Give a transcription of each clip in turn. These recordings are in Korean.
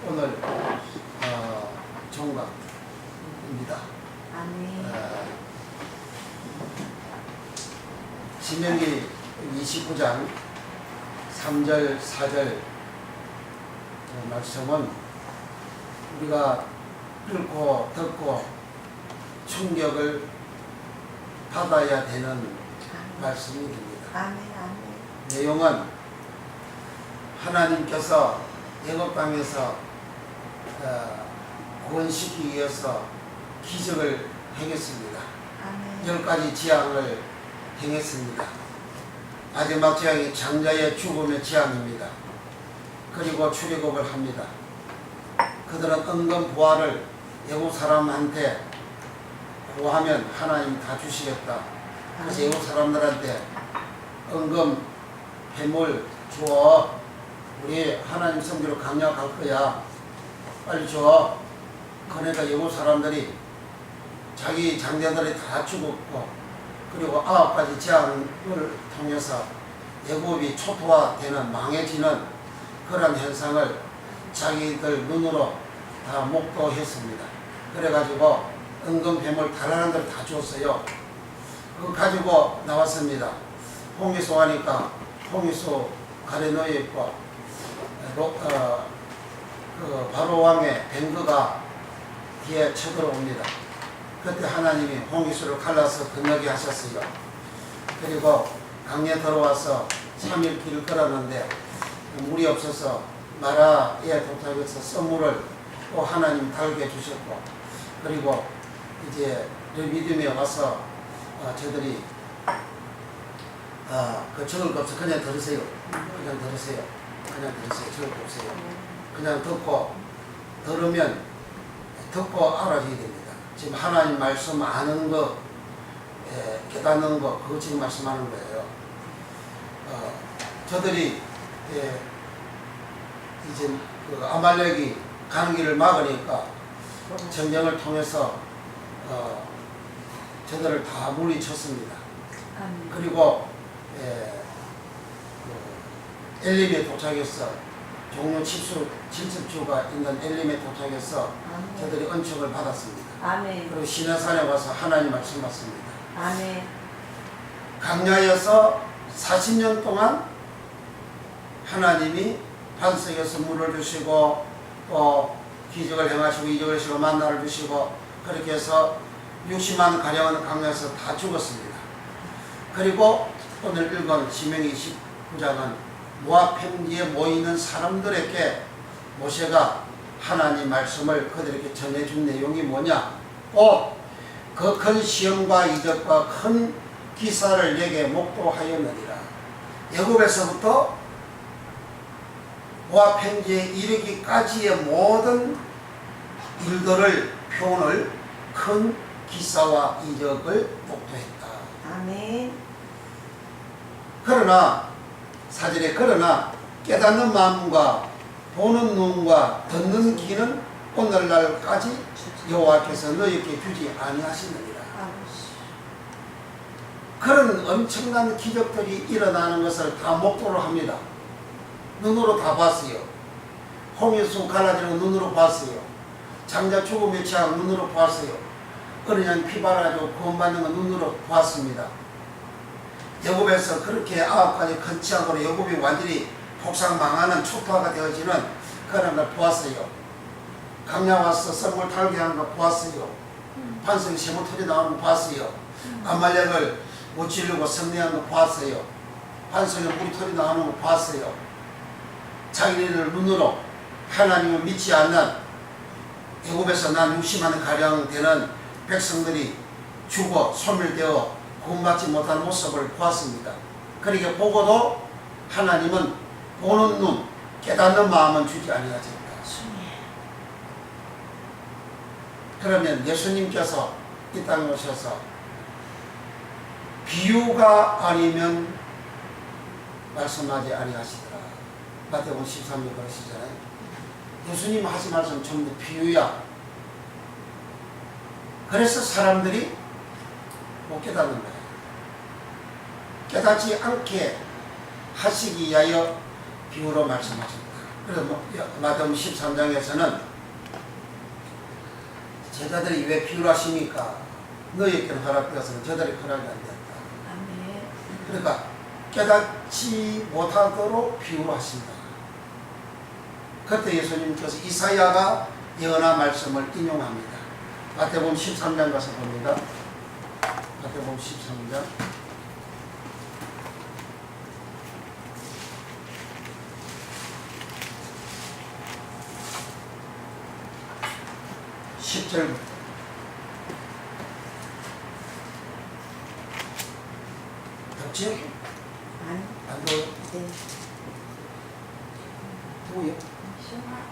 오늘 종각입니다. 신명기 29장 3절 4절 말씀은 우리가 읽고 듣고 충격을 받아야 되는 말씀이 됩니다. 내용은 하나님께서 애굽 땅에서 구원시키기 위해서 기적을 행했습니다. 10가지 재앙을 행했습니다. 마지막 재앙이 장자의 죽음의 재앙입니다. 그리고 출애굽을 합니다. 그들은 은근 보화를 애굽 사람한테 구하면 하나님이 다 주시겠다. 그래서 애굽 사람들한테 은근 뱀을 줘. 우리 하나님 성지로 강약할 거야. 빨리 줘. 그러니까 애굽 사람들이 자기 장자들이 다 죽었고, 그리고 9가지 재앙을 통해서 애굽이 초토화되는, 망해지는 그런 현상을 자기들 눈으로 다 목도했습니다. 그래가지고 은근뱀을 다른 데를 다 줬어요. 그거 가지고 나왔습니다. 홍해소 하니까 홍해소 가래 놓여 있고, 그 바로 왕의 뱅그가 뒤에 쳐들어옵니다. 그때 하나님이 홍해소를 갈라서 건너게 하셨어요. 그리고 강에 들어와서 3일 길을 걸었는데 물이 없어서 마라에 도착해서 썰물을 또 하나님 달게 주셨고, 그리고 이제 믿음에 와서 저들이 그 적을 거 없어. 그냥 들으세요. 그냥 들으세요. 적을 거 없어요. 그냥 들으면 듣고 알아줘야 됩니다. 지금 하나님 말씀 아는 거, 깨닫는 거, 그거 지금 말씀하는 거예요. 저들이 이제 그 아말렉이 가는 길을 막으니까 전쟁을 통해서 저들을 다 물리쳤습니다. 그리고 엘림에 도착해서 종료 70주가 있는 엘림에 도착해서 저들이 은총을 받았습니다. 그리고 시내산에 와서 하나님 말씀 받습니다. 강야에서 40년 동안 하나님이 반석에서 물을 주시고 또 기적을 행하시고 이적을 하시고 만나를 주시고, 그렇게 해서 60만 가량은 강야에서 다 죽었습니다. 그리고 오늘 읽은 신명기 29장은 모압 평지에 모이는 사람들에게 모세가 하나님 말씀을 그들에게 전해준 내용이 뭐냐? 그 큰 시험과 이적과 큰 기사를 내게 목도하였느니라. 애굽에서부터 모압 평지에 이르기까지의 모든 일들을 표현을 큰 기사와 이적을 목도했다. 그러나 사절에 그러나 깨닫는 마음과 보는 눈과 듣는 귀는 오늘날까지 여호와께서 너희에게 주지 아니하시느니라. 그런 엄청난 기적들이 일어나는 것을 다 목도를 합니다. 눈으로 다 봤어요. 홍해수 갈라지는 거 눈으로 봤어요. 장자 죽음의 재앙 눈으로 봤어요. 어린 양 피 발라지고 구원받는 거 눈으로 봤습니다. 애굽에서 그렇게 9가지 큰 재앙으로 애굽이 완전히 폭삭망하는 초토화가 되어지는 그런 걸 보았어요. 강야 와서 썰물 탈게 하는 거 보았어요. 반석이 세모털이 나오는 거 봤어요. 아말렉을 못 지르고 승리하는 거 봤어요. 반석에 물이 털이 나오는 거 봤어요. 자기네들 눈으로 하나님을 믿지 않는 애굽에서 난 60만 가량 되는 백성들이 죽어 소멸되어 구원받지 못하는 모습을 보았습니다. 그렇게 보고도 하나님은 보는 눈, 깨닫는 마음은 주지 아니하십니다. 그러면 예수님께서 이 땅에 오셔서 비유가 아니면 말씀하지 아니하시더라. 마태복음 13절 그러시잖아요. 예수님 하신 말씀 전부 비유야. 그래서 사람들이 못 깨닫는 거예요. 깨닫지 않게 하시기 위하여 비유로 말씀하십니다. 그래서 마태복음 13장에서는 제자들이 왜 비유를 하십니까? 너희에게는 허락되었으면 저들이 허락이 안 됐다. 아멘. 그러니까 깨닫지 못하도록 비유를 하신다. 그때 예수님께서 이사야가 예언한 말씀을 인용합니다. 마태복음 13장 가서 봅니다. 마태복음 13장 10절부터 덥지요? 안 더워요? 네. 더워요?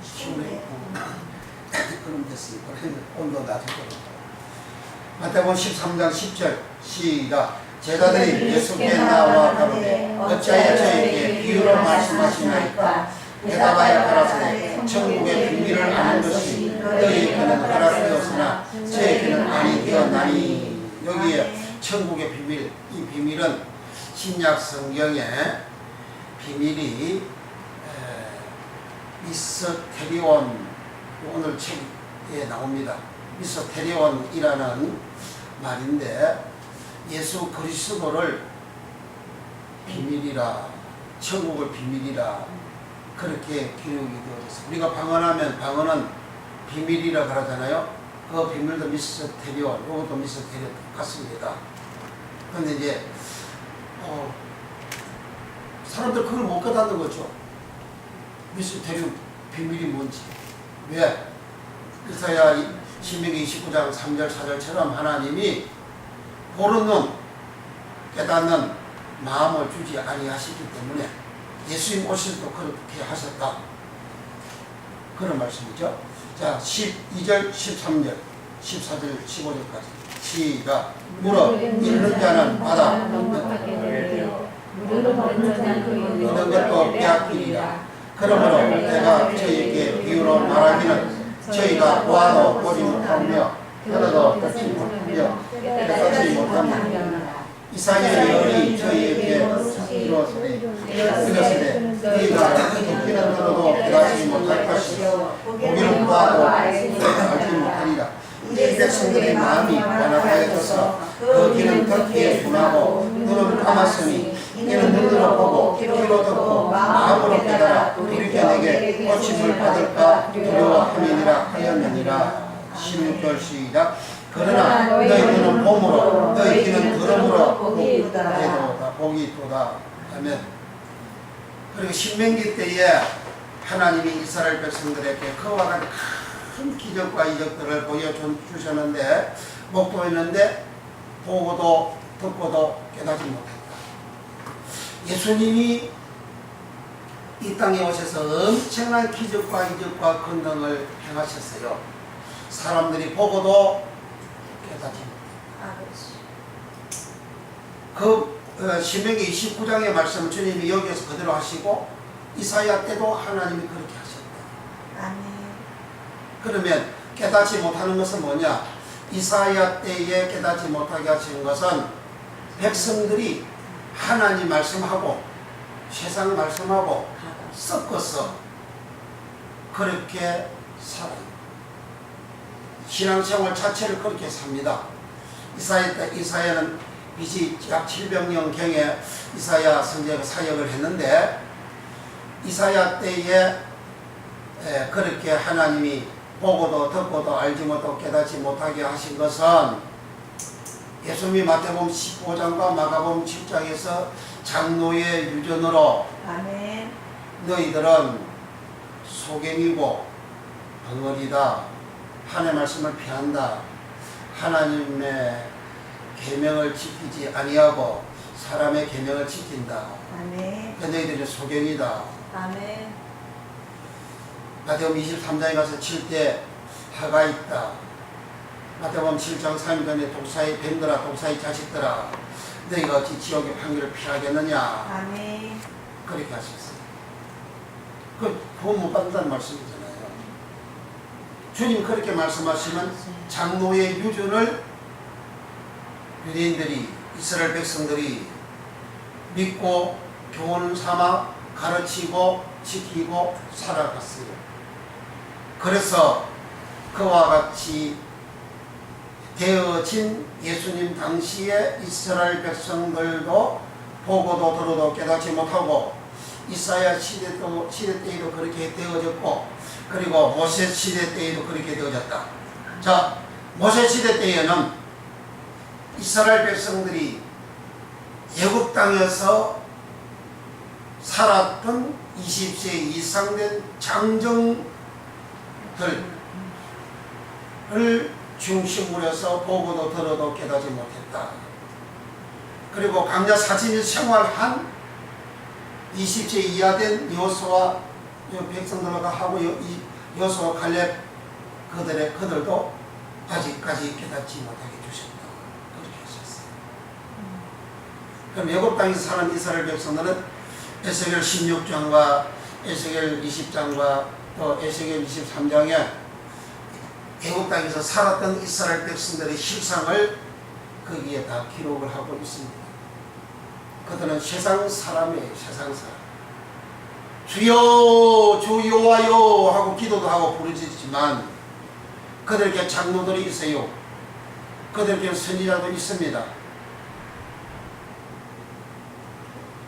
시원해? 그럼 됐으니까 온도 낮춰서 마태복음 13장 10절 시작. 제자들이 예수께 나와 가로되 어찌하여 저에게 비유로 말씀하시나이까? 대답하여 가라사대 천국의 비밀을 아는 것이 너희에게는 허락되었으나 저에게는 아니 되었나니. 여기에 천국의 비밀, 이 비밀은 신약 성경의 비밀이 미스테리온, 오늘 책에 나옵니다. 미스테리온이라는 말인데 예수 그리스도를 비밀이라, 천국을 비밀이라 그렇게 기록이 되어졌어요. 우리가 방언하면 방언은 비밀이라 그러잖아요. 그 비밀도 미스테리온, 이것도 미스테리온 같습니다. 그런데 이제 사람들 그걸 못 깨닫는 거죠. 미스테리온 비밀이 뭔지. 왜? 이사야 신명기 29장 3절 4절처럼 하나님이 보는 눈, 깨닫는 마음을 주지 아니하시기 때문에 예수님 오실 때 그렇게 하셨다. 그런 말씀이죠. 자, 12절, 13절, 14절, 15절까지 시작. 물어 읽는 자는 받아 얻은 것도 빼앗기리라. 그러므로 내가 저희에게 비유로 말하기는 저희가 보아도 보지 못하며 들어도 듣지 못하며 깨닫지 못하며 이사야의 예언이 저희에게 이르렀으되 너희가 듣기는 들어도 깨닫지 못할 것이요 보기는 보아도 알지 못하리라. 이 백성들의 마음이 완악하여져서 그 귀는 듣기에 둔하고 눈은 감았으니 이는 눈으로 보고 귀로 듣고 마음으로 깨달아 이렇게 내게 고침을 받을까 두려워함이니라 하였느니라. 16절 시작. 그러나 너희 눈은 봄으로 너희 귀는 들음으로 복이 있도다 하면, 그리고 신명기 때에 하나님이 이스라엘 백성들에게 그와 같은 큰 기적과 이적들을 보여주셨는데 목도했는데 보고도 듣고도 깨닫지 못했다. 예수님이 이 땅에 오셔서 엄청난 기적과 이적과 권능을 행하셨어요. 사람들이 보고도 깨닫지 못했다. 신명기 29장의 말씀을 주님이 여기에서 그대로 하시고 이사야 때도 하나님이 그렇게 하셨다. 아멘. 그러면 깨닫지 못하는 것은 뭐냐? 이사야 때에 깨닫지 못하게 하신 것은 백성들이 하나님 말씀하고 세상 말씀하고 섞어서 그렇게 살아요. 신앙생활 자체를 그렇게 삽니다. 이사야는 BC 약 700년경에 이사야 선지자가 사역을 했는데 이사야 때에 그렇게 하나님이 보고도 듣고도 알지 못하고 깨닫지 못하게 하신 것은 예수님이 마태복음 15장과 마가복음 7장에서 장로의 유전으로 아멘. 너희들은 소경이고 벙어리다, 하나님의 말씀을 피한다, 하나님의 계명을 지키지 아니하고 사람의 계명을 지킨다. 아멘. 그 너희들이 소경이다. 아멘. 마태복음 23장에 가서 칠 때 화가 있다. 마태복음 7장 3일 전에 독사의 뱀들아, 독사의 자식들아, 너희가 어찌 지옥의 판결을 피하겠느냐. 아멘. 그렇게 하셨어요. 그 구원 못 받는다는 말씀이잖아요. 주님 그렇게 말씀하시면 장로의 유전을 유대인들이, 이스라엘 백성들이 믿고 교훈 삼아 가르치고 지키고 살아갔어요. 그래서 그와 같이 되어진 예수님 당시에 이스라엘 백성들도 보고도 들어도 깨닫지 못하고 이사야 시대 때에도 그렇게 되어졌고 그리고 모세 시대 때에도 그렇게 되어졌다. 자, 모세 시대 때에는 이스라엘 백성들이 애굽 땅에서 살았던 20세 이상 된 장정들을 중심으로 해서 보고도 들어도 깨닫지 못했다. 그리고 광야 40일 생활한 20세 이하 된 여호수아 백성들과 하고 여호수아 갈렙 그들도 아직까지 깨닫지 못하게 주셨다. 그렇게 하셨어요. 그럼 애굽 땅에서 사는 이스라엘 백성들은 에스겔 16장과 에스겔 20장과 또 에스겔 23장에 애굽 땅에서 살았던 이스라엘 백성들의 실상을 거기에 다 기록을 하고 있습니다. 그들은 세상 사람이에요. 세상 사람. 주여 주 여호와여 하고 기도도 하고 부르짖지만 그들에게 장로들이 있어요. 그들에게 선지자도 있습니다.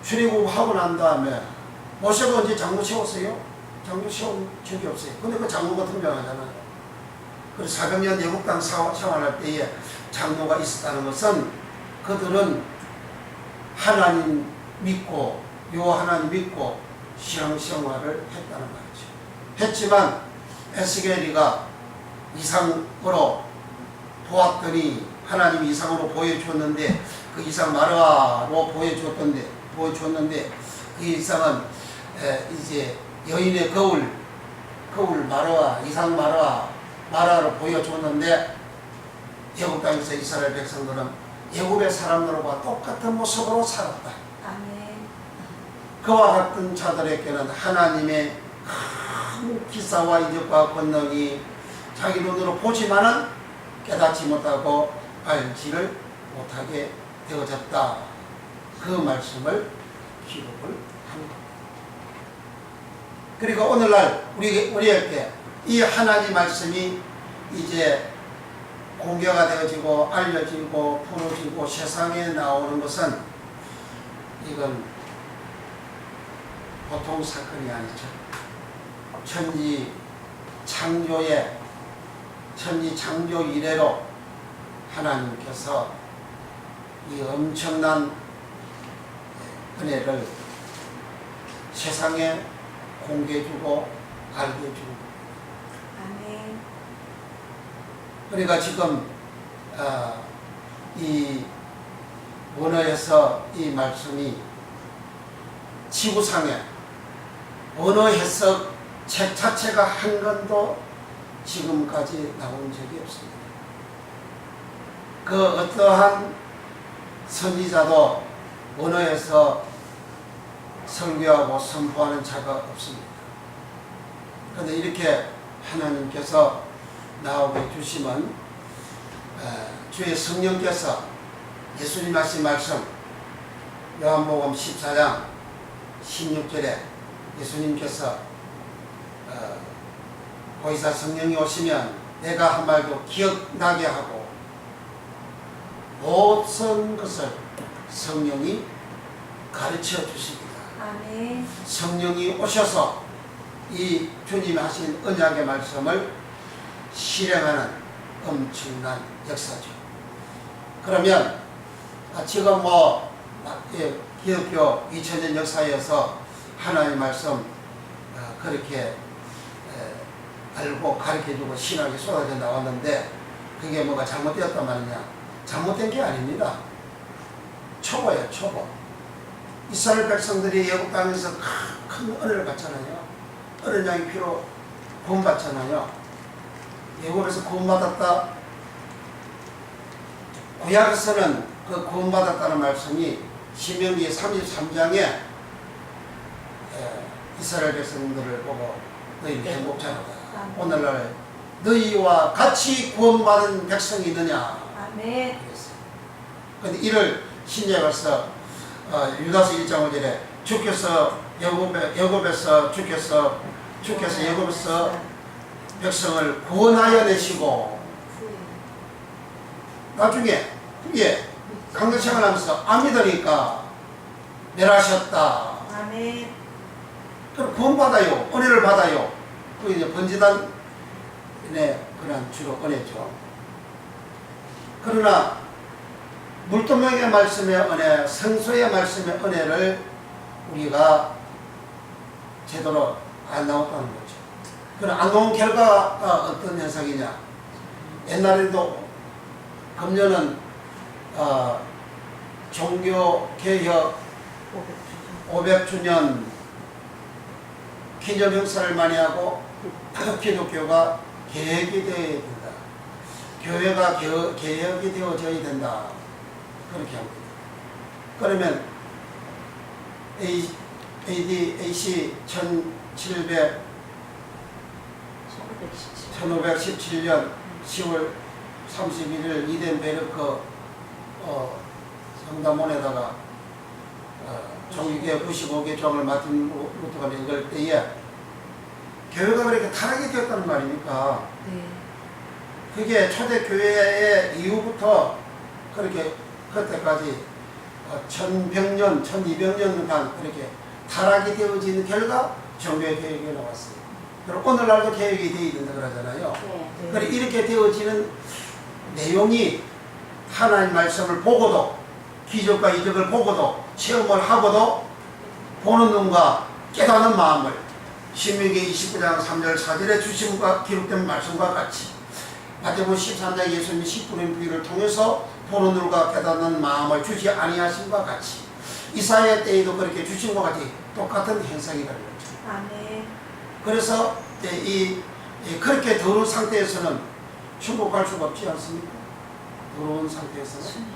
출애굽하고 난 다음에 모세가 언제 장로 세웠어요? 장로 세운 적이 없어요. 근데 그 장로가 등장하잖아요. 그래서 400년 애굽 땅 생활할 때에 장로가 있었다는 것은 그들은 하나님 믿고 하나님 믿고 신앙생활을 했다는 말이죠. 했지만 에스겔이가 이상으로 보았더니 하나님이 이상으로 보여줬는데 그 이상 마르아로 보여줬는데 그 이상은 이제 여인의 거울 마르아 이상 마르아로 보여줬는데 애굽 땅에서 이스라엘 백성들은 애굽의 사람들과 똑같은 모습으로 살았다. 아멘. 그와 같은 자들에게는 하나님의 큰 기사와 이적과 권능이 자기 눈으로 보지만은 깨닫지 못하고 알지를 못하게 되어졌다. 그 말씀을 기록을 한 겁니다. 그리고 오늘날 우리에게 이 하나님 말씀이 이제 공개가 되어지고 알려지고 풀어지고 세상에 나오는 것은 이건 보통 사건이 아니죠. 천지 창조 이래로 하나님께서 이 엄청난 은혜를 세상에 공개해주고 알게 해주고 아멘. 그러니까 지금 이 원어에서 이 말씀이 지구상에 언어 해석 책 자체가 한 권도 지금까지 나온 적이 없습니다. 그 어떠한 선지자도 언어에서 설교하고 선포하는 자가 없습니다. 그런데 이렇게 하나님께서 나오게 주시면 주의 성령께서 예수님 하신 말씀 요한복음 14장 16절에 예수님께서 보이사 성령이 오시면 내가 한 말도 기억나게 하고 모든 것을 성령이 가르쳐 주십니다. 아멘. 성령이 오셔서 이 주님 하신 언약의 말씀을 실행하는 엄청난 역사죠. 그러면 지금 기독교 2000년 역사에서 하나님의 말씀 그렇게 알고 가르쳐주고 신학이 쏟아져 나왔는데 그게 뭐가 잘못되었단 말이냐? 잘못된 게 아닙니다. 초보예요, 초보. 이스라엘 백성들이 애굽 땅에서 큰 은혜를 받잖아요. 어린 양의 피로 구원받잖아요. 애굽에서 구원받았다. 구약에서는 그 구원받았다는 말씀이 신명기 33장에 이스라엘 백성들을 보고 너희는 행복자로다. 오늘날 너희와 같이 구원받은 백성이 있느냐? 아멘. 그런데 이를 신약에서 유다서 1장 5절에 주께서 여곱에서 주께서 여곱에서 백성을 구원하여 내시고 나중에 후에 강도 생활하면서 안 믿으니까 멸하셨다. 아멘. 그럼 구원받아요. 은혜를 받아요. 그 이제 번지단 그런 주로 은혜죠. 그러나 물두멍의 말씀의 은혜, 성소의 말씀의 은혜를 우리가 제대로 안 나왔다는 거죠. 그럼 안 나온 결과가 어떤 현상이냐? 옛날에도 금년은 종교개혁 500주년 기념행사를 많이 하고 기독교가 개혁이 되어야 된다. 교회가 개혁이 되어져야 된다. 그렇게 합니다. 그러면 AC 1517년 10월 31일 이덴베르크 성담원에다가 종교개혁 95개 종을 마틴 루터가 읽을 때에 교회가 그렇게 타락이 되었다는 말이니까 네. 그게 초대교회의 이후부터 그렇게 그때까지 1100년, 1200년간 그렇게 타락이 되어지는 결과 종교의 개혁이 나왔어요. 그리고 오늘날도 개혁이 되어야 된다 그러잖아요. 네. 그래 이렇게 되어지는 내용이 하나님 말씀을 보고도 기적과 이적을 보고도 체험을 하고도 보는 눈과 깨닫는 마음을 신명기 29장 3절 4절에 주심과 기록된 말씀과 같이 마태복음 13장 예수님이 십부름 부위를 통해서 보는 눈과 깨닫는 마음을 주지 아니하심과 같이 이사야 때에도 그렇게 주신 것 같이 똑같은 현상이라는 거죠. 아멘. 그래서 그렇게 더러운 상태에서는 천국 갈 수가 없지 않습니까? 더러운 상태에서는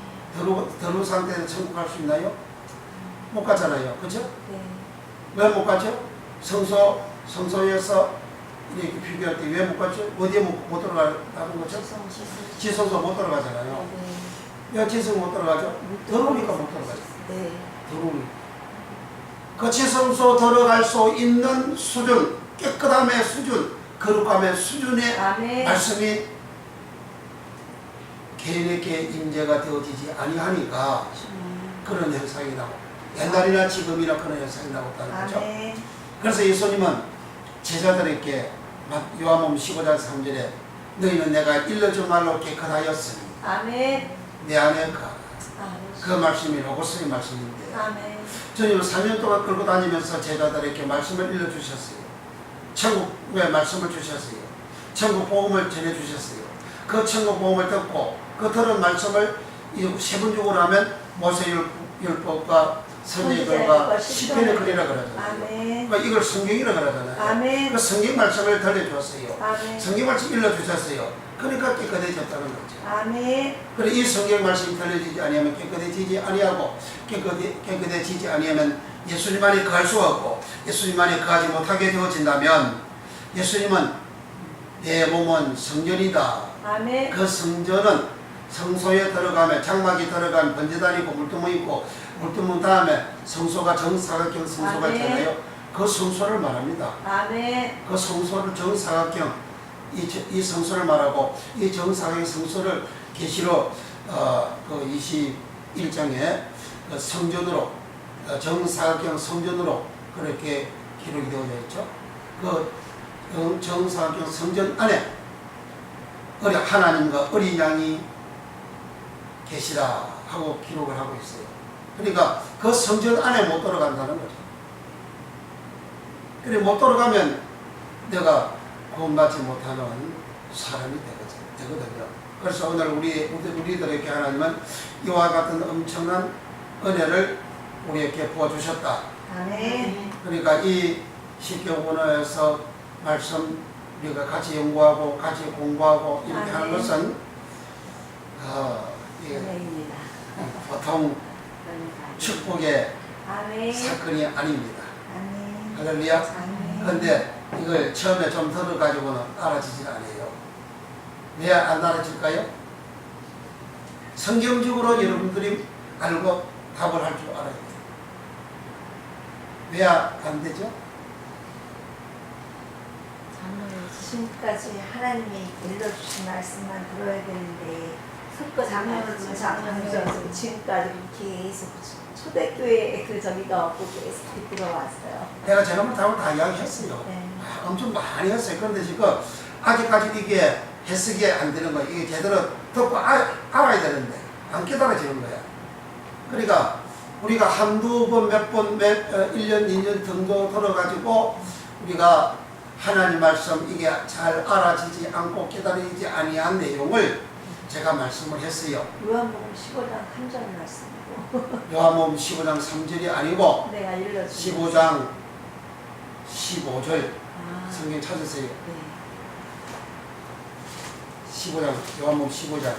더러운 상태에서 천국 갈 수 있나요? 못 가잖아요. 그죠? 네. 왜 못 가죠? 성소에서 이렇게 비교할 때 왜 못 가죠? 어디에 못 들어가는 거죠? 지성소 못 들어가잖아요. 왜 지성 못 들어가죠? 더러우니까 못 들어가죠. 네. 더러우니까. 그 지성소 들어갈 수 있는 수준, 깨끗함의 수준, 거룩함의 수준의 아멘. 말씀이 개인에게 임재가 되어지지 아니하니까 그런 현상이 나고 옛날이나 지금이나 그런 현상이 나왔다는 거죠. 아멘. 그래서 예수님은 제자들에게 요한복음 15장 3절에 너희는 내가 일러준 말로 깨끗하였으니 아멘. 내 안에 가. 아멘. 그 말씀이 로고스의 말씀인데 아멘. 주님은 3년 동안 끌고 다니면서 제자들에게 말씀을 일러주셨어요. 천국의 말씀을 주셨어요. 천국 복음을 전해주셨어요. 그 천국 복음을 듣고 그 들은 말씀을 세분적으로 하면 모세율법과 선지자들과 시편의 글이라 그러잖아요. 아멘. 그러니까 이걸 성경이라 그러잖아요. 아멘. 그 성경 말씀을 들려주었어요. 아멘. 성경 말씀 일러주셨어요. 그러니까 깨끗해졌다는 거죠. 아멘. 그래 이 성경 말씀이 들려지지 아니하면 깨끗해지지 아니하고 깨끗해지지 아니하면 예수님 안에 거할 수 없고 예수님 안에 거하지 못하게 되어진다면 예수님은 내 몸은 성전이다. 아멘. 그 성전은 성소에 들어가면 장막이 들어가면 번제단 있고 물두멍 있고 물두멍 다음에 성소가 정사각형 성소가 아멘. 있잖아요. 그 성소를 말합니다. 아멘. 그 성소를 정사각형 이 성소를 말하고 이 정사각형 성소를 계시록 그 21장에 그 성전으로 정사각형 성전으로 그렇게 기록이 되어져 있죠. 그 정사각형 성전 안에 하나님과 어린 양이 계시라 하고 기록을 하고 있어요. 그러니까 그 성전 안에 못 들어간다는 거죠. 그래 못 들어가면 내가 구원받지 못하는 사람이 되거든요. 그래서 오늘 우리들에게 하나님은 이와 같은 엄청난 은혜를 우리에게 부어주셨다. 아멘. 그러니까 이 십계원에서 말씀 우리가 같이 연구하고 같이 공부하고 이렇게 하는 것은 이게 아멘입니다. 보통 축복의 아멘. 사건이 아닙니다. 아멘. 할렐루야. 아멘. 그런데 이걸 처음에 좀 들어가지고는 알아지질 않아요. 왜 안 알아질까요? 성경적으로 여러분들이 알고 답을 할 줄 알아야 돼요. 왜 안 되죠? 지금까지 하나님이 일러주신 말씀만 들어야 되는데 장로는 지금까지 계속 초대교회 그 저기가 없고 계속 들어왔어요. 내가 잘못하고 다 이야기했어요. 네. 엄청 많이 했어요. 그런데 지금 아직까지 이게 해석이 안 되는 거예요. 이게 제대로 듣고 알아야 되는데 안 깨달아지는 거야. 그러니까 우리가 한두 번, 몇 번, 1년, 2년 정도 들어가지고 우리가 하나님 말씀 이게 잘 알아지지 않고 깨달아지지 아니한 내용을 제가 말씀을 했어요. 요한복음 15장 3절 말씀이고 요한복음 15장 3절이 아니고 내가 일러주신 15장 15절 아, 성경 찾으세요. 네. 15장 요한복음 15장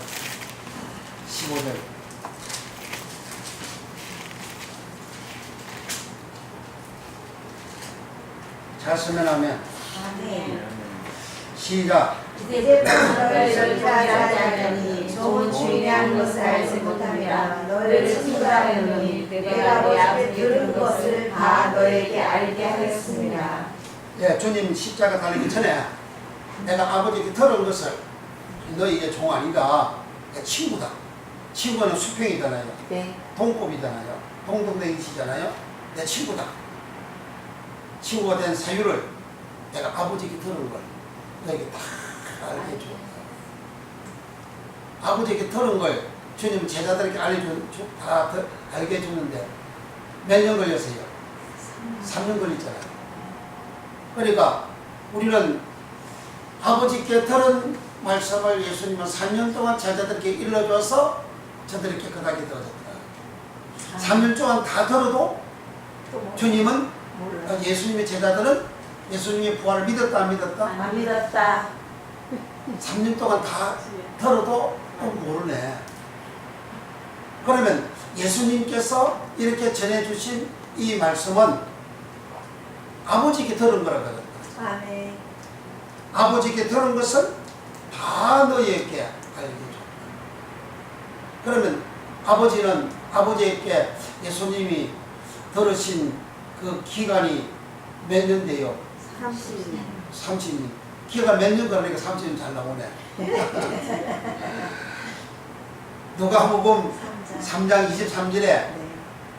15절 잘 설명하면 아멘. 시작. 이제부터 너를 절대하자니 좋은 주인한 것을 알지 못함이라 너를 친구라하니 내가 내 앞에 들은 것을 다 너에게 알게 하였습니다. 예, 주님 십자가 달리기 전에 내가 아버지께 들은 것을 너희 이제 종 아니다. 내 친구다. 친구는 수평이잖아요. 네. 동급이잖아요. 동등대이시잖아요. 내 친구다. 친구가 된 사유를 내가 아버지께 들은 걸 너에게 다 알게 줘. 아버지께 들은 걸 주님 제자들에게 다 알게 해주는데 몇 년 걸렸어요? 3년 걸렸잖아요. 그러니까 우리는 아버지께 들은 말씀을 예수님은 3년 동안 제자들에게 일러줘서 저들이 깨끗하게 되어졌다. 3년 동안 다 들어도 주님은 몰라. 예수님의 제자들은 예수님의 부활을 믿었다 안 믿었다? 안 믿었다. 3년 동안 다 들어도 모르네. 그러면 예수님께서 이렇게 전해주신 이 말씀은 아버지께 들은 거라거든요. 아멘. 아버지께 들은 것은 다 너희에게 알게 줬다. 그러면 아버지는 아버지에게 예수님이 들으신 그 기간이 몇 년 돼요? 30년. 30년. 기간 몇 년 걸으니까 30년 잘 나오네. 누가복음 3장 23절에 네.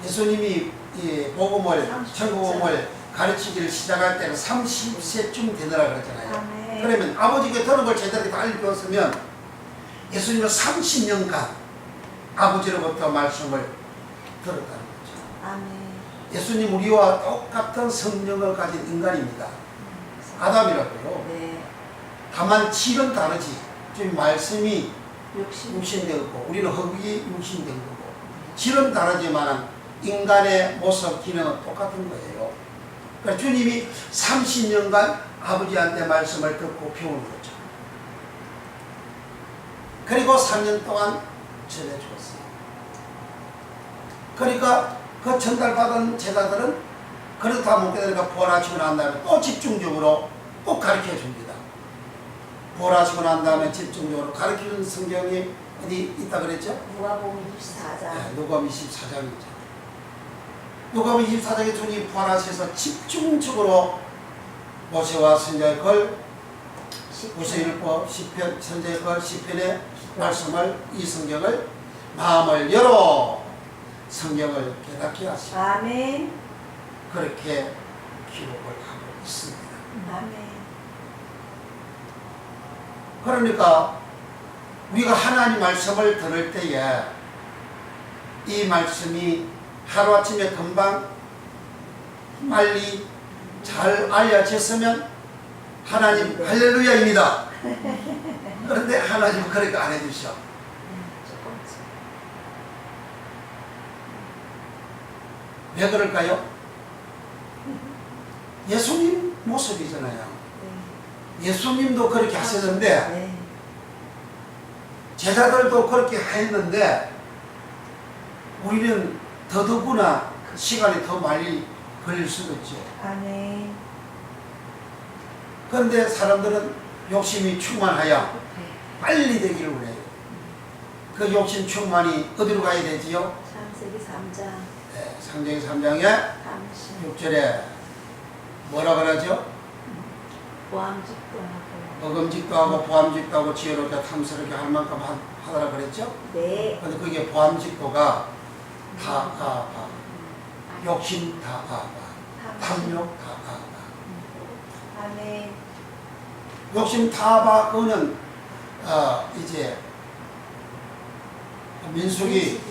예수님이 이 복음을 30절. 천국음을 가르치기를 시작할 때는 30세쯤 되더라 그랬잖아요. 아멘. 그러면 아버지께 들은 걸 제대로 다 알려줬으면 예수님은 30년간 아버지로부터 말씀을 들었다는 거죠. 아멘. 예수님 우리와 똑같은 성령을 가진 인간입니다. 아담이라고요. 네. 다만 질은 다르지. 지금 말씀이 욕심. 육신되었고 우리는 흙이 육신된 거고 질은 다르지만 인간의 모습 기능은 똑같은 거예요. 그러니까 주님이 30년간 아버지한테 말씀을 듣고 배우는 거죠. 그리고 3년 동안 전해주었어요. 그러니까 그 전달받은 제자들은 그렇다 못해 되니까 부활하시고 난 다음에 또 집중적으로 꼭 가르쳐 줍니다. 부활하시고 난 다음에 집중적으로 가르쳐주는 성경이 어디 있다 그랬죠? 누가복음 24장. 네, 누가복음 24장이죠. 누가복음 24장에 주님이 부활하셔서 집중적으로 모세와 선지자의 글, 모세율법, 시편, 선지자의 글, 시편의 말씀을 이 성경을 마음을 열어 성경을 깨닫게 하시고 아멘. 그렇게 기록을 하고 있습니다. 아멘. 그러니까 우리가 하나님 말씀을 들을 때에 이 말씀이 하루아침에 금방 빨리 잘 알려졌으면 하나님 할렐루야입니다. 그런데 하나님은 그렇게 안 해주셔. 조금씩. 왜 그럴까요? 예수님 모습이잖아요. 네. 예수님도 그렇게 하셨는데 네. 제자들도 그렇게 했는데 우리는 더더구나 시간이 더 많이 걸릴 수도 있죠. 아멘. 그런데 사람들은 욕심이 충만하여 네. 빨리 되기를 원해요. 그 욕심 충만이 어디로 가야 되지요? 창세기 3장. 네, 상징 3장에 6절에 뭐라 그러죠? 보암직도 하고. 먹음직도 하고 보암직도 하고 지혜롭게 탐스럽게 할 만큼 하더라 그랬죠? 네. 근데 그게 보암직도가 다아바, 욕심 다아바, 탐욕 다아바. 아멘. 욕심 다아바 그거는 이제 민수기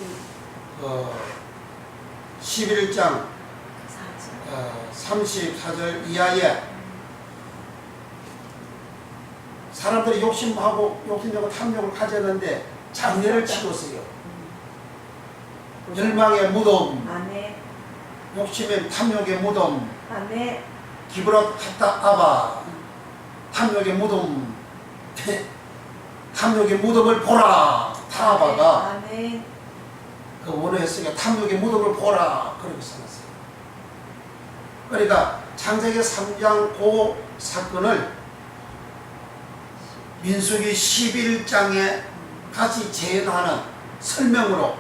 11장 34절 이하에 사람들이 욕심하고 탐욕을 가졌는데 장례를 치렀어요. 열망의 무덤, 아멘. 욕심의 탐욕의 무덤, 아멘. 기브라 갔다 아바, 탐욕의 무덤, 탐욕의 무덤을 보라. 타바가 아멘. 그 원어 해석에 탐욕의 무덤을 보라 그렇게 써놨어요. 그러니까 창세기 3장 그 사건을 민수기 11장에 같이 재현하는 설명으로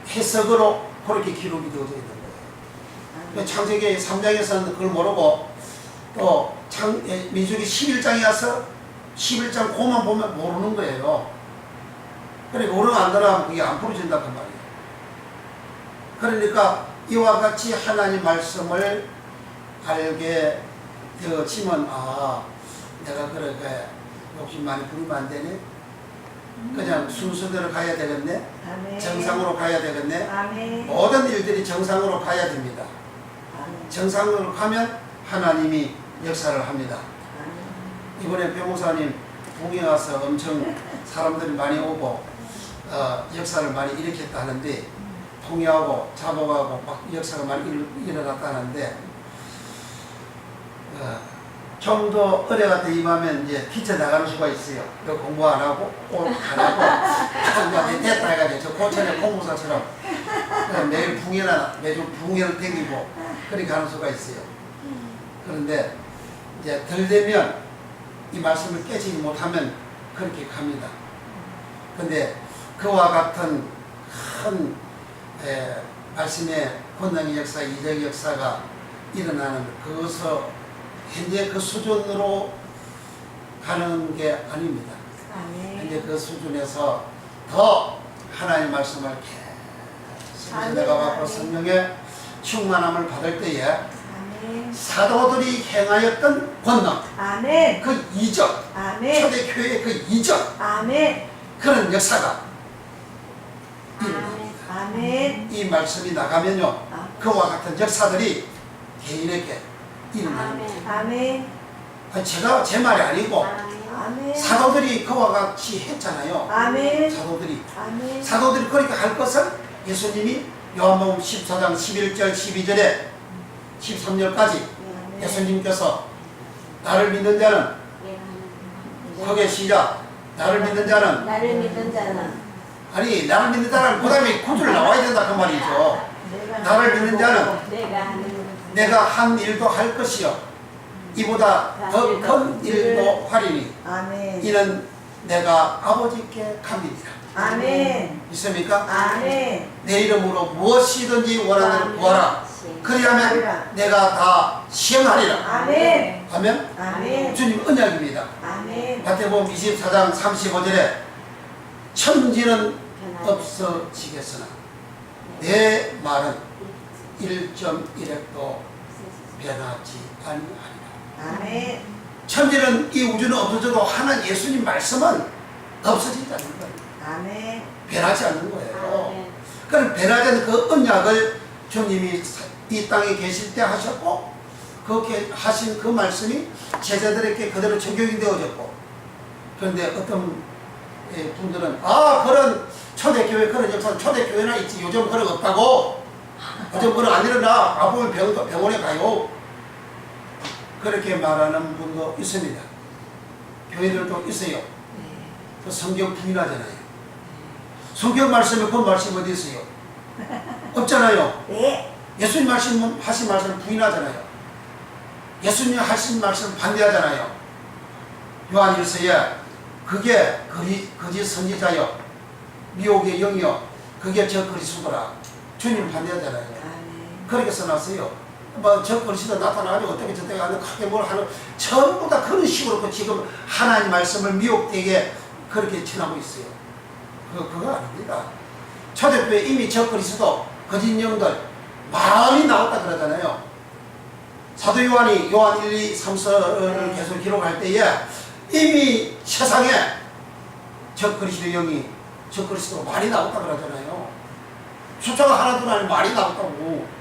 해석으로 그렇게 기록이 되어져 있는 거예요. 창세기 3장에서는 그걸 모르고 또 민수기 11장에 와서 11장 그만 보면 모르는 거예요. 그러니까 오르 안 들어가면 그게 안 풀어진다 그 말이에요. 그러니까 이와 같이 하나님 말씀을 알게 되어지면 내가 그렇게 욕심 많이 부리면 안 되네. 그냥 순서대로 가야 되겠네. 아멘. 정상으로 가야 되겠네. 아멘. 모든 일들이 정상으로 가야 됩니다. 아멘. 정상으로 가면 하나님이 역사를 합니다. 아멘. 이번에 변호사님 동해 와서 엄청 사람들이 많이 오고 역사를 많이 일으켰다 하는데 통일하고 자복하고 막 역사가 많이 일어났다 하는데 좀 더 어려 갔다 임하면 이제 피쳐 나가는 수가 있어요. 공부 안 하고 안 하고 됐다 해가지고 저 고천의 공무사처럼 매일 매주 붕해를 댕기고 그렇게 하는 수가 있어요. 그런데 이제 덜 되면 이 말씀을 깨지지 못하면 그렇게 갑니다. 근데 그와 같은 큰 말씀의 권능의 역사, 이적 역사가 일어나는 그것을 현재 그 수준으로 가는 게 아닙니다. 현재 그 수준에서 더 하나님의 말씀을 계속 내가 받고 성령의 충만함을 받을 때에 아멘. 사도들이 행하였던 권능, 아멘. 그 이적, 아멘. 초대교회의 그 이적, 아멘. 그런 역사가 일어납니다. 아멘. 이 말씀이 나가면요, 그와 같은 역사들이 개인에게 일어납니다. 아멘. 제가 제 말이 아니고 아멘. 사도들이 그와 같이 했잖아요. 아멘. 사도들이 아멘. 그렇게 할 것을 예수님이 요한복음 14장 11절 12절에 13절까지 예수님께서 나를 믿는 자는 크게 시작 나를 믿는 자는 나를 믿는 자는 아니 나를 믿는 자는 그 다음에 구절 나와야 된다 그 말이죠. 나를 믿는 자는 내가 한 일도 할 것이요 이보다 더 큰 일도 하리니 아멘. 이는 내가 아버지께 감리니라. 아멘. 있습니까? 아멘. 내 이름으로 무엇이든지 원하는 대로 구하라. 그리하면 내가 다 시행하리라. 아멘. 하면 아멘. 주님 언약입니다. 아멘. 마태복음 24장 35절에 천지는 없어지겠으나 내 말은 1.1핵도 변하지 아니하리라. 아멘. 천지는 이 우주는 없어져도 하나님 예수님 말씀은 없어지지 않는 거예요. 아멘. 변하지 않는 거예요. 그럼 변하지 않는 그 언약을 주님이 이 땅에 계실 때 하셨고 그렇게 하신 그 말씀이 제자들에게 그대로 적용이 되어졌고 그런데 어떤 분들은 그런 초대교회 그런 역사 초대교회나 있지 요즘 그런 거 없다고 요즘 그런 안 일어나 아프면 병원에 가요 그렇게 말하는 분도 있습니다. 교회들도 있어요. 그 성경 부인하잖아요. 성경 말씀에 그 말씀 어디 있어요? 없잖아요. 네. 예수님 하신 말씀 부인하잖아요. 예수님 하신 말씀 반대하잖아요. 요한일서에 그게 거짓 선지자여 미혹의 영이여 그게 저 그리스도라 주님 반대하잖아요. 그렇게 써놨어요. 뭐 적그리스도 나타나가지고 어떻게 저떻게 하는 크게 뭘 하는 전부 다 그런 식으로 지금 하나님 말씀을 미혹되게 그렇게 전하고 있어요. 그거 아닙니다. 초대교회 이미 적그리스도 거짓 영들 많이 나왔다 그러잖아요. 사도 요한이 요한 1, 2, 3서를 계속 기록할 때에 이미 세상에 적그리스도 영이 적그리스도가 많이 나왔다 그러잖아요. 숫자가 하나도 아니고 많이 나왔다고.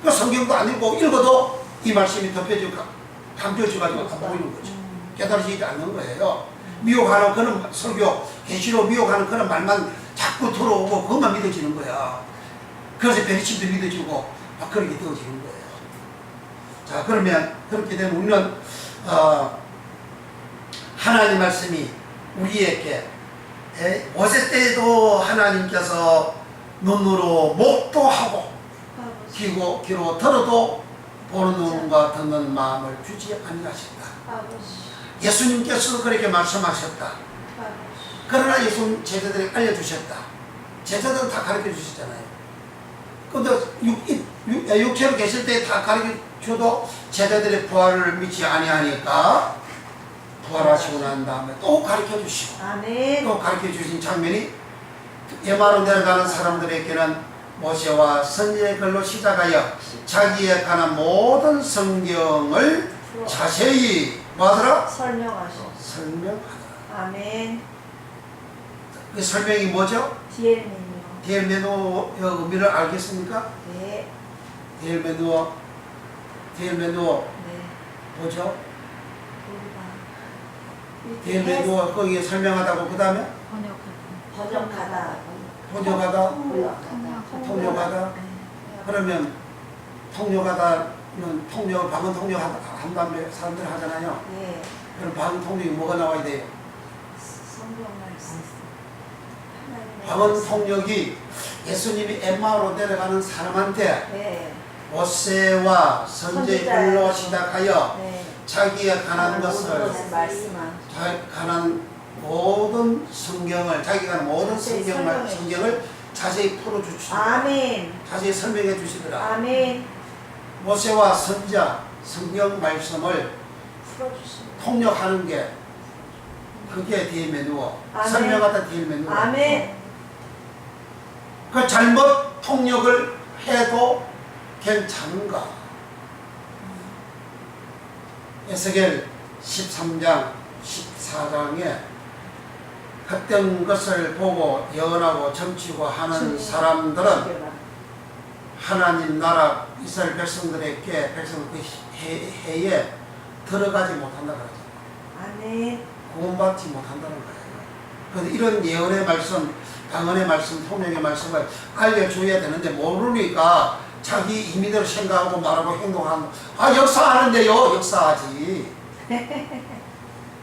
그 성경도 안 읽어도 이 말씀이 감춰져가지고 안 보이는 거죠. 깨달아지지 않는 거예요. 미혹하는 그런 설교, 계시로 미혹하는 그런 말만 자꾸 들어오고 그것만 믿어지는 거야. 그래서 베리침도 믿어지고 막 그렇게 되어지는 거예요. 자, 그러면 그렇게 되면 우리는 하나님 말씀이 우리에게 모세 때에도 하나님께서 눈으로 목도 하고 귀로 들어도 보는 눈과 듣는 마음을 주지 아니하셨다. 예수님께서도 그렇게 말씀하셨다. 그러나 예수님 제자들에게 알려주셨다. 제자들은 다 가르쳐 주셨잖아요. 근데 육체로 계실 때 다 가르쳐 줘도 제자들의 부활을 믿지 아니하니까 부활하시고 난 다음에 또 가르쳐 주시고 아멘. 또 가르쳐 주신 장면이 에마로 내려가는 사람들에게는 모세와 선지의 글로 시작하여 자기에 관한 모든 성경을 자세히 뭐하더라? 설명하셔. 설명하더라. 아멘. 그 설명이 뭐죠? 디엘메뉴. 디엘메누의 의미를 알겠습니까? 네. 디엘메누 네. 뭐죠? 우리가 디엘메누 거기에 설명하다고 그 다음에 번역하다. 번역하다, 통역하다. 네. 그러면 통역하다는 통역, 방언 통역한다며 사람들 하잖아요. 네. 그럼 방언 통역이 뭐가 나와야 돼요? 성경 말씀. 방언 통역이 예수님이 엠마오로 내려가는 사람한테 네. 모세와 선지자로 시작하여 네. 자기에 관한 것을 말씀한. 관한 모든 성경을 자기가 모든 성경을 자세히 풀어주시더라. 아멘. 자세히 설명해 주시더라. 아멘. 모세와 선지자 성경 말씀을 풀어주십니다. 통역하는 게 그게 디엘메누어. 설명하다 디엘메누어. 아멘. 그 잘못 통역을 해도 괜찮은가? 에스겔 13장 14장에 헛된 것을 보고 예언하고 점치고 하는 사람들은 하나님 나라 이스라엘 백성들에게 그 해에 들어가지 못한다 그러죠. 아멘. 구원받지 못한다는 거예요. 그래서 이런 예언의 말씀, 방언의 말씀, 통역의 말씀을 알려줘야 되는데 모르니까 자기 임의대로 생각하고 말하고 행동하는 역사하는데요. 역사하지.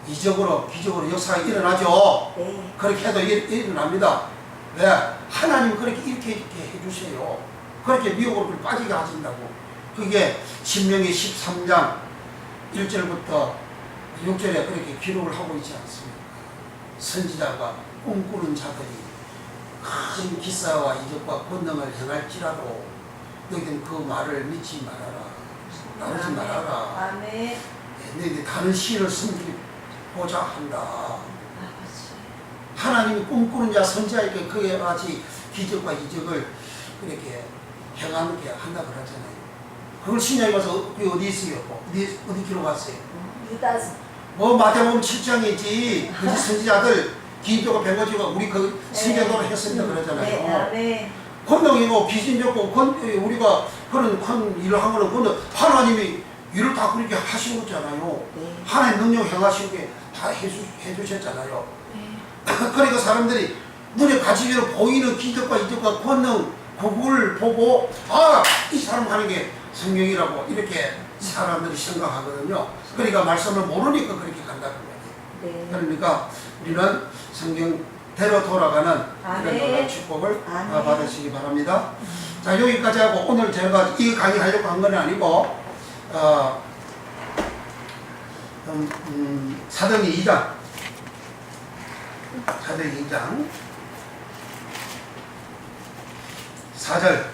이적으로 기적으로 역사가 일어나죠. 네. 그렇게 해도 일어납니다. 왜? 하나님 그렇게 이렇게 해주세요. 그렇게 미혹으로 빠지게 하신다고. 그게 신명기 13장 1절부터 6절에 그렇게 기록을 하고 있지 않습니까? 선지자가 꿈꾸는 자들이 큰 기사와 이적과 권능을 행할지라도 너희는 그 말을 믿지 말아라. 나누지 말아라. 아멘. 너희들 다른 신을 섬기고자 한다. 아버지. 하나님이 꿈꾸는 자 선지자에게 그에 같이 기적과 이적을 그렇게 행하게 한다 그러잖아요. 그걸 신약에 가서 어디 있어요? 어디 기록했어요? 유다스. 마태복음 7장이지 그 선지자들 기적과 백오지가 우리 그 선지자로 했습니다 그러잖아요. 네. 권능이고 귀신 좋고 우리가 그런 큰 일을 한 거는 그거는 하나님이 일을 다 그렇게 하신 거잖아요. 네. 하나님 능력 행하시게 다 해주셨잖아요. 그러니까 사람들이 눈에 가시기로 보이는 기적과 이적과 권능 그걸 보고 이 사람 하는 게 성경이라고 이렇게 사람들이 생각하거든요. 그러니까 말씀을 모르니까 그렇게 간다는 거예요. 네. 그러니까 우리는 성경대로 돌아가는 이런 놀라운 축복을 받으시기 바랍니다. 자, 여기까지 하고 오늘 제가 이 강의하려고 한 건 아니고 사도행전 2장 사도행전 2장 4절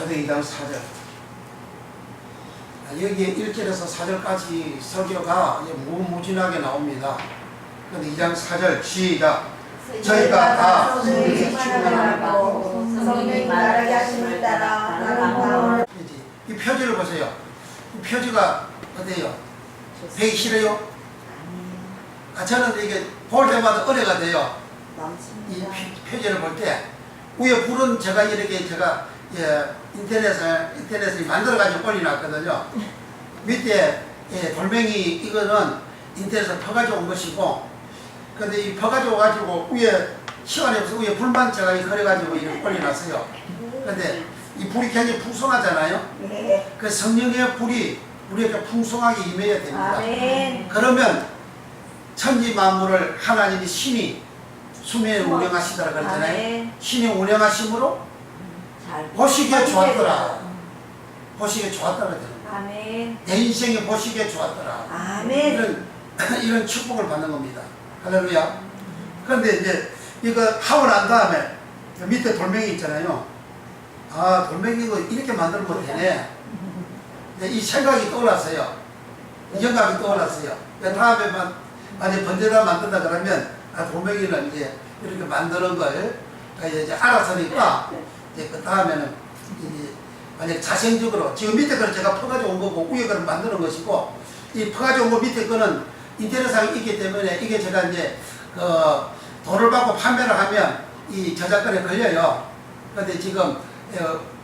사도행 2장 4절. 여기에 1절에서 4절까지 설교가 무궁무진하게 나옵니다. 근데 2장 4절 시작. 저희가 다 성령의 충만하고 성령이 말하게 하심을 따라 다른 바울 이 표지를 보세요. 이 표지가 어때요? 배기 싫어요? 저는 이게 볼 때마다 의뢰가 돼요. 이 표지를 볼 때 위에 불은 제가 이렇게 인터넷에 만들어 가지고 올려놨거든요. 밑에 돌멩이 이거는 인터넷에서 퍼가지고 온 것이고, 근데 이 퍼가지고 가지고 위에 시간이 없어 위에 불만 제가 그래가지고 이렇게 올려놨어요. 근데 이 불이 굉장히 풍성하잖아요. 네. 그 성령의 불이 우리에게 풍성하게 임해야 됩니다. 아멘. 그러면 천지 만물을 하나님이 신이 수면에 운영하시더라 그랬잖아요. 아멘. 신이 운영하심으로 보시기에 좋았더라. 보시기에 좋았더라 그랬잖아요. 아멘. 내 인생에 보시기에 좋았더라. 아멘. 이런 축복을 받는 겁니다. 할렐루야. 그런데 이제 이거 하고 난 다음에 밑에 돌멩이 있잖아요. 아, 돌멩이 이거 이렇게 만들면 되네. 이 생각이 떠올랐어요. 이 영감이 떠올랐어요. 다음에 만약 번제다 만든다 그러면 돌멩이는 이제 이렇게 만드는 걸 이제 알았으니까 이제 그 다음에는 이제 만약 자생적으로 지금 밑에 거는 제가 퍼가지고 온 거고 위에 거는 만드는 것이고, 이 퍼가지고 온 거 밑에 거는 인터넷상에 있기 때문에 이게 제가 이제 돈을 받고 판매를 하면 이 저작권에 걸려요. 그런데 지금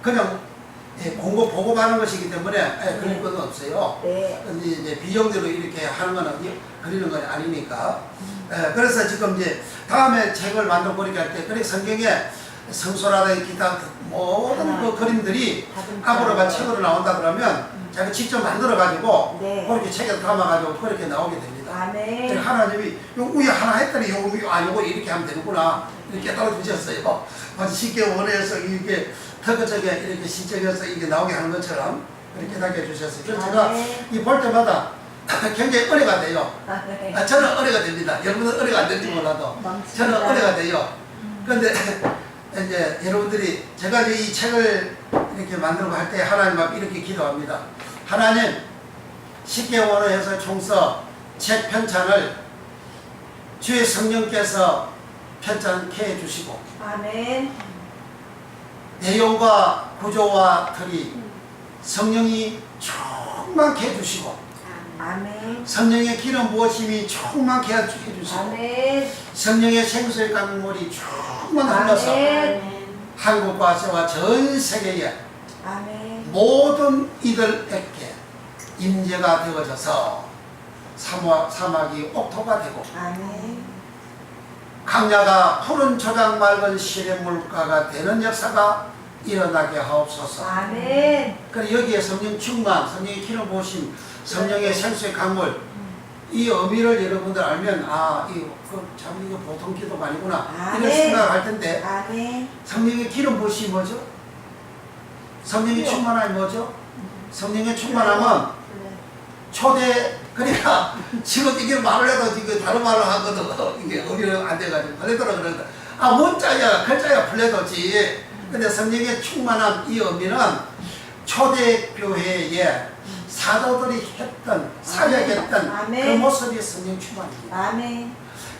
그냥 공고 보고하는 것이기 때문에 걸릴 건 없어요. 네. 근데 이제 비용대로 이렇게 하는 거는 걸리는 건 아니니까. 그래서 지금 이제 다음에 책을 만들어 보니까 할 때, 그래 성경에 성소라든지 기타 모든 그 그림들이 앞으로만 책으로 나온다 그러면 자기가 직접 만들어 가지고 네. 그렇게 책에 담아 가지고 그렇게 나오게 됩니다. 아멘. 하나님이 요 위에 하나 했더니 요거 이렇게 하면 되는구나 이렇게 따로 주셨어요. 아주 쉽게 원해서 이게 턱저게 이렇게 신청해서 이게 나오게 하는 것처럼 그렇게 깨닫게 해주셨어요. 그래서 제가 이 볼 때마다 굉장히 은혜가 돼요. 저는 은혜가 됩니다. 여러분은 은혜가 안 될지 몰라도 저는 은혜가 돼요. 그런데 이제 여러분들이 제가 이 책을 이렇게 만들고 할 때 하나님 앞에 이렇게 기도합니다. 하나님, 쉽게 원어해서 총서 책 편찬을 주의 성령께서 편찬케 해주시고, 아멘. 내용과 구조와 틀이 성령이 충만케 해주시고, 아멘. 성령의 기름 부어심이 충만케 해주시고, 아멘. 성령의 생수의 강물이 충만 흘러서 아멘. 한국과 아시아와 전 세계에 아멘. 모든 이들에게 임재가 되어져서 사막이 옥토가 되고 아멘. 강야가 푸른 초장 맑은 시래 물가가 되는 역사가 일어나게 하옵소서. 아멘. 그래 여기에 성령 충만, 성령의 기름 부으심, 성령의 생수의 강물, 이 의미를 여러분들 알면 참 이거 보통 기도가 아니구나 이런 아멘. 생각을 할 텐데, 아멘. 성령의 기름 부으심이 뭐죠? 성령의 충만함이 뭐죠? 성령의 충만함은 그러니까 지금 이게 말을 해도 지금 다른 말을 하거든. 이게 의미는 안 돼가지고 플레도라 그러는데 문자야 글자야 플레도지. 근데 성령의 충만함 이 의미는 초대교회에 사도들이 했던 사역했던 아멘. 그 모습이 성령 충만입니다. 아멘.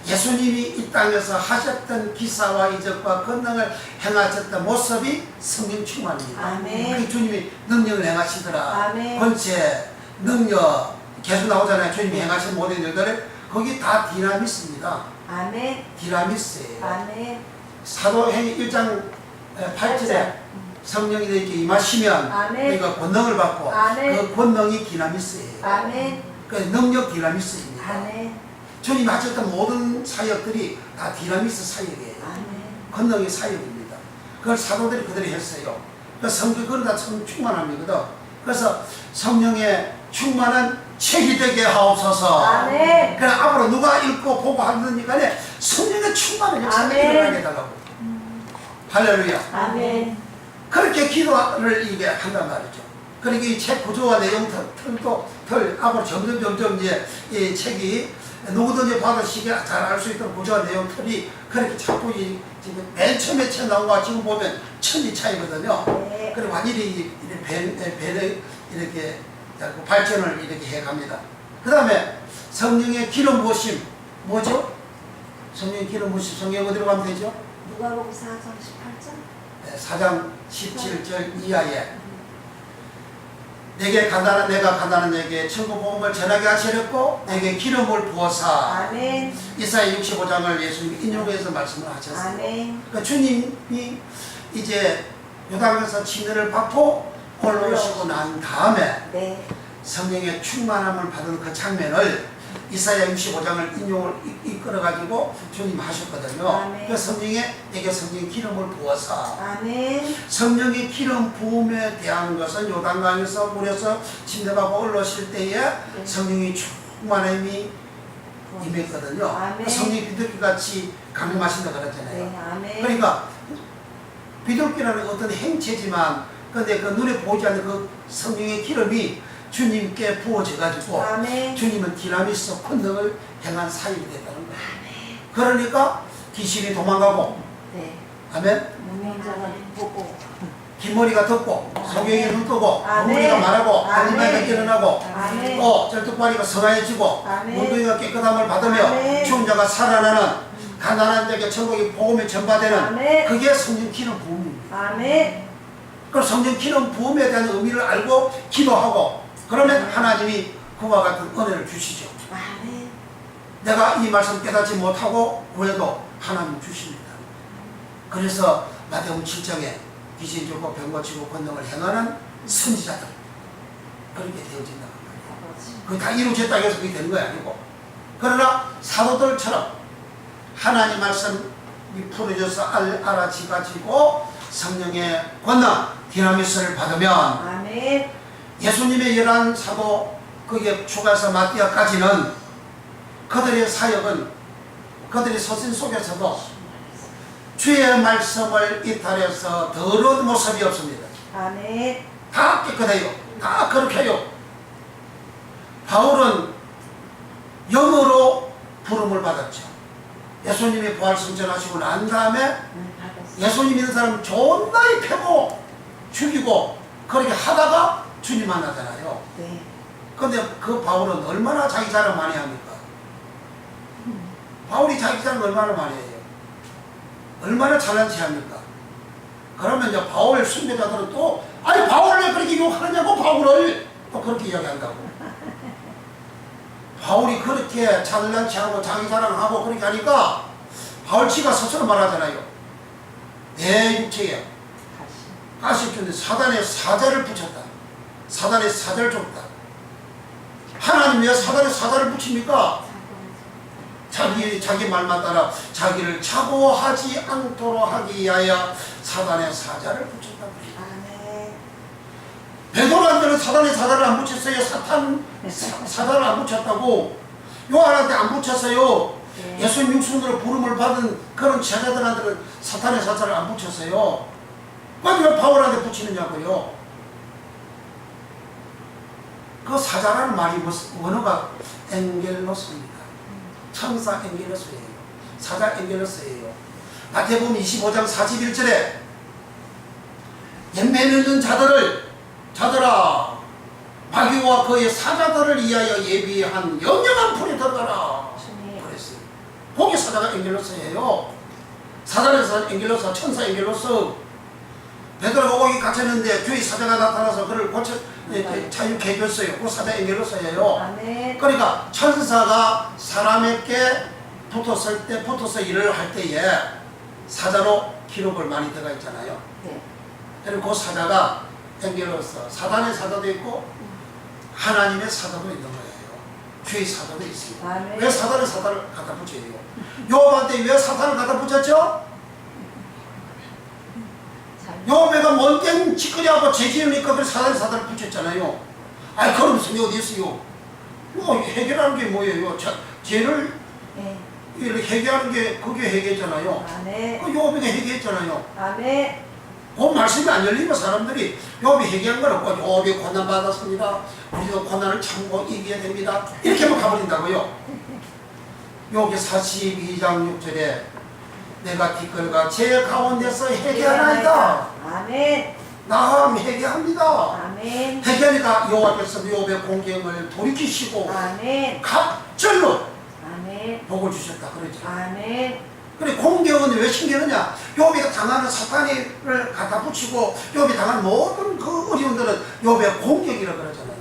예수님이 이 땅에서 하셨던 기사와 이적과 권능을 행하셨던 모습이 성령 충만입니다. 아멘. 그 주님이 능력을 행하시더라. 아멘. 번째 능력 계속 나오잖아요. 주님이 행하신 모든 일들을 거기 다 디나미스입니다. 아멘. 디나미스예요. 아멘. 사도행위 1장 8절에 성령이 이렇게 임하시면 아멘. 우리가 권능을 받고 아멘. 그 권능이 디나미스예요. 아멘. 그 능력 디나미스입니다. 아멘. 주님이 하셨던 모든 사역들이 다 디나미스 사역이에요. 아멘. 권능의 사역입니다. 그걸 사도들이 그들이 했어요. 그 성경 그건 다 충만함이거든. 그래서 성령의 충만한 책이 되게 하옵소서. 아멘. 그래 앞으로 누가 읽고 보고 하는 간에 성령의 충만한 역사가 아멘. 일어나게 해달라고. 할렐루야. 아멘. 그렇게 기도를 이게 한단 말이죠. 그러니까 이 책 구조와 내용 틀 앞으로 점점 이제 이 책이 누구든지 받으시게 잘 알 수 있도록 구조와 내용 틀이 그렇게 자꾸 지금 맨 처음에 책 나온 거와 지금 보면 천지 차이거든요. 네. 그리고 완전히 이렇게 자꾸 발전을 이렇게 해 갑니다. 그 다음에 성령의 기름 부으심 뭐죠? 성령의 기름 부으심 성경 어디로 가면 되죠? 누가복음 4장 18절. 4장 17절 이하에 내가 가난한 내게 천국 복음을 전하게 하시렸고 내게 기름을 부어사. 아멘. 이사야 65장을 예수님이 인용해서 말씀을 하셨어요. 아멘. 그러니까 주님이 이제 요단강에서 진리를 받고 올라오시고 난 다음에 네. 성령의 충만함을 받은 그 장면을 이사야 65장을 인용을 이끌어가지고 주님 하셨거든요. 아멘. 그 내게 성령의 기름을 부어서. 아멘. 성령의 기름 부음에 대한 것은 요단강에서 물에서 침대하고 올라오실 때에 성령이 충만함이 임했거든요. 아멘. 성령이 비둘기같이 강림하신다 그랬잖아요. 네. 아멘. 그러니까 비둘기라는 어떤 행체지만 근데 그 눈에 보이지 않는 그 성령의 기름이 주님께 부어져 가지고 아멘. 주님은 디나미스 권능을 행한 사역이 됐다는 거예요. 그러니까 귀신이 도망가고 네. 아멘. 무명자가 보고. 긴 머리가 덥고 소경이 눈 뜨고 아멘. 눈물이가 말하고 아멘. 한이가 깨어나고 아멘. 또 절뚝발이가 선하여지고 아멘. 문둥이가 깨끗함을 받으며 아멘. 죽은 자가 살아나는 가난한 자에게 천국의 복음이 전파되는 아멘. 그게 성령 기름 부음입니다. 아멘. 그 성령 기름 부음에 대한 의미를 알고 기도하고 그러면 하나님이 그와 같은 은혜를 주시죠. 아멘. 내가 이 말씀 깨닫지 못하고 구해도 하나님 주십니다. 그래서 마태복음 7장에 귀신 쫓고 병 고치고 권능을 행하는 선지자들 그렇게 되어진다는 거예요. 그게 다 이루어졌다고 해서 그게 되는 거 아니고 그러나 사도들처럼 하나님 말씀이 풀어져서 알아지가지고 성령의 권능 디나미스를 받으면 아멘. 예수님의 11사도 거기에 추가해서 마띠아까지는 그들의 사역은 그들의 서신 속에서도 주의 말씀을 이탈해서 더러운 모습이 없습니다. 아멘. 다 깨끗해요. 다 거룩해요. 바울은 영으로 부름을 받았죠. 예수님이 부활승천하시고 난 다음에 예수님 믿는 사람 존나이 패고 죽이고 그렇게 하다가 주님 만나잖아요. 네. 근데 그 바울은 얼마나 자기 자랑 많이 합니까? 바울이 자기 자랑 얼마나 많이 해요? 얼마나 잘난 체 합니까? 그러면 이제 바울 순교자들은 또 아니 바울을 왜 그렇게 욕하느냐고 바울을 또 그렇게 이야기한다고. 바울이 그렇게 잘난 체하고 자기 자랑하고 그렇게 하니까 바울치가 스스로 말하잖아요. 내 육체에 가시 주는데 사단의 사자를 붙였다. 사단의 사자를 줬다. 하나님 왜 사단의 사자를 붙입니까? 자기 말만 따라 자기를 착오하지 않도록 하기 위하여 사단의 사자를 붙였다. 아멘. 베드로한테는 사단의 사자를 안 붙였어요. 사자를 안 붙였다고. 요한한테 안 붙였어요. 네. 예수님 육신으로 부름을 받은 그런 제자들한테는 사탄의 사자를 안 붙였어요. 왜 바울한테 붙이느냐고요. 그 사자라는 말이 원어가 엔겔로스입니다. 천사 엔겔로스예요. 사자 엔겔로스예요. 마태복음 25장 41절에 연매는 자들아 마귀와 그의 사자들을 위하여 예비한 영영한 불에 들어가라 그랬어요. 거기 사자가 엔겔로스예요. 사자에서 엔겔로스, 천사 엔겔로스. 베드로가 거기 갇혔는데 주의 사자가 나타나서 그를 자유케 해줬어요. 그 사자 엔겔로스예요. 아멘. 그러니까 천사가 사람에게 붙어서 일을 할 때에 사자로 기록을 많이 들어가 있잖아요. 네. 그리고 그 사자가 엔겔로스, 사단의 사자도 있고 하나님의 사자도 있는 거예요. 주의 사자도 있습니다. 아멘. 왜 사단을 갖다 붙여요? 요한한테 왜 사탄을 갖다 붙였죠? 요배가 뭔 짓거리하고 죄지으니까 그 사단을 붙였잖아요. 아니 그럼 성이 어디 있어요? 뭐 해결하는 게 뭐예요? 죄를 네. 해결하는 게 그게 해결잖아요. 아멘. 그 요배가 해결했잖아요. 아멘. 그 말씀이 안 열리면 사람들이 욥이 회개한 건 없고 욥이 고난 받았습니다. 우리도 고난을 참고 이겨야 됩니다. 이렇게만 가버린다고요. 욥기 42장 6절에 내가 티끌과 제 가운데서 회개하나이다. 아멘. 나함 회개합니다. 아멘. 회개하니까 여호와께서 욥의 공경을 돌이키시고 아멘. 갑절로 아멘. 복을 주셨다 그러죠. 아멘. 그래 공경은 왜 신경하냐? 욥이 당하는 사탄을 갖다 붙이고 욥이 당한 모든 그 어려움들은 욥의 공격이라 그러잖아요.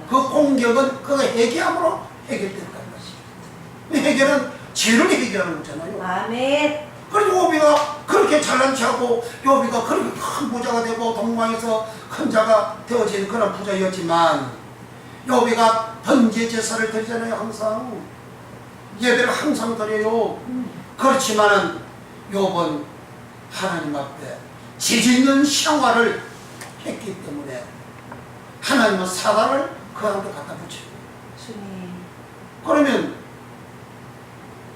그 공격은 그 회개함으로 해결된다는 것이죠. 회개는 죄를 해결하는 거잖아요. 아멘. 그리고 욥이가 그렇게 잘난 체하고 욥이가 그렇게 큰 부자가 되고 동방에서 큰 자가 되어진 그런 부자였지만 욥이가 번제 제사를 드리잖아요. 항상 예배를 항상 드려요. 그렇지만은 욥은 하나님 앞에 지지 있는 생활을 했기 때문에 하나님은 사단을 그한테 갖다 붙여요. 주님. 그러면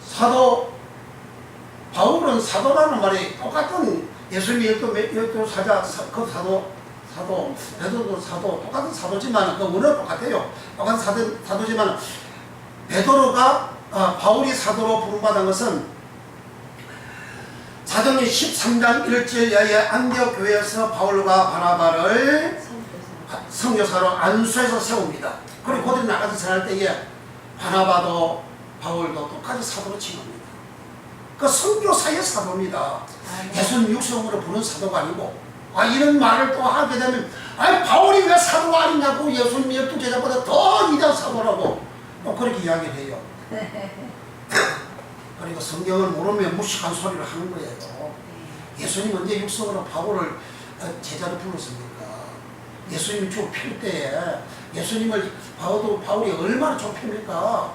사도 바울은 사도라는 말이 똑같은 예수님이 열두 사자 그 사도 베드로도 사도 똑같은 사도지만 그 원어는 똑같아요. 똑같은 사도지만 베드로가 바울이 사도로 부름받은 것은 사도행전 13장 1절에 안디옥 교회에서 바울과 바나바를 선교사로 안수해서 세웁니다. 그리고 그들이 나가서 전할 때에 바나바도 바울도 똑같이 사도로 칭합니다. 그 선교사의 사도입니다. 예수님 육성으로 부른 사도가 아니고 이런 말을 또 하게 되면 바울이 왜 사도가 아니냐고 예수님 12제자보다 더 위대한 사도라고 또 그렇게 이야기를 해요. 그리고 성경을 모르면 무식한 소리를 하는 거예요. 예수님 언제 육성으로 바울을 제자로 불렀습니까? 예수님이 좁힐 때에 예수님을 바울이 얼마나 좁힙니까?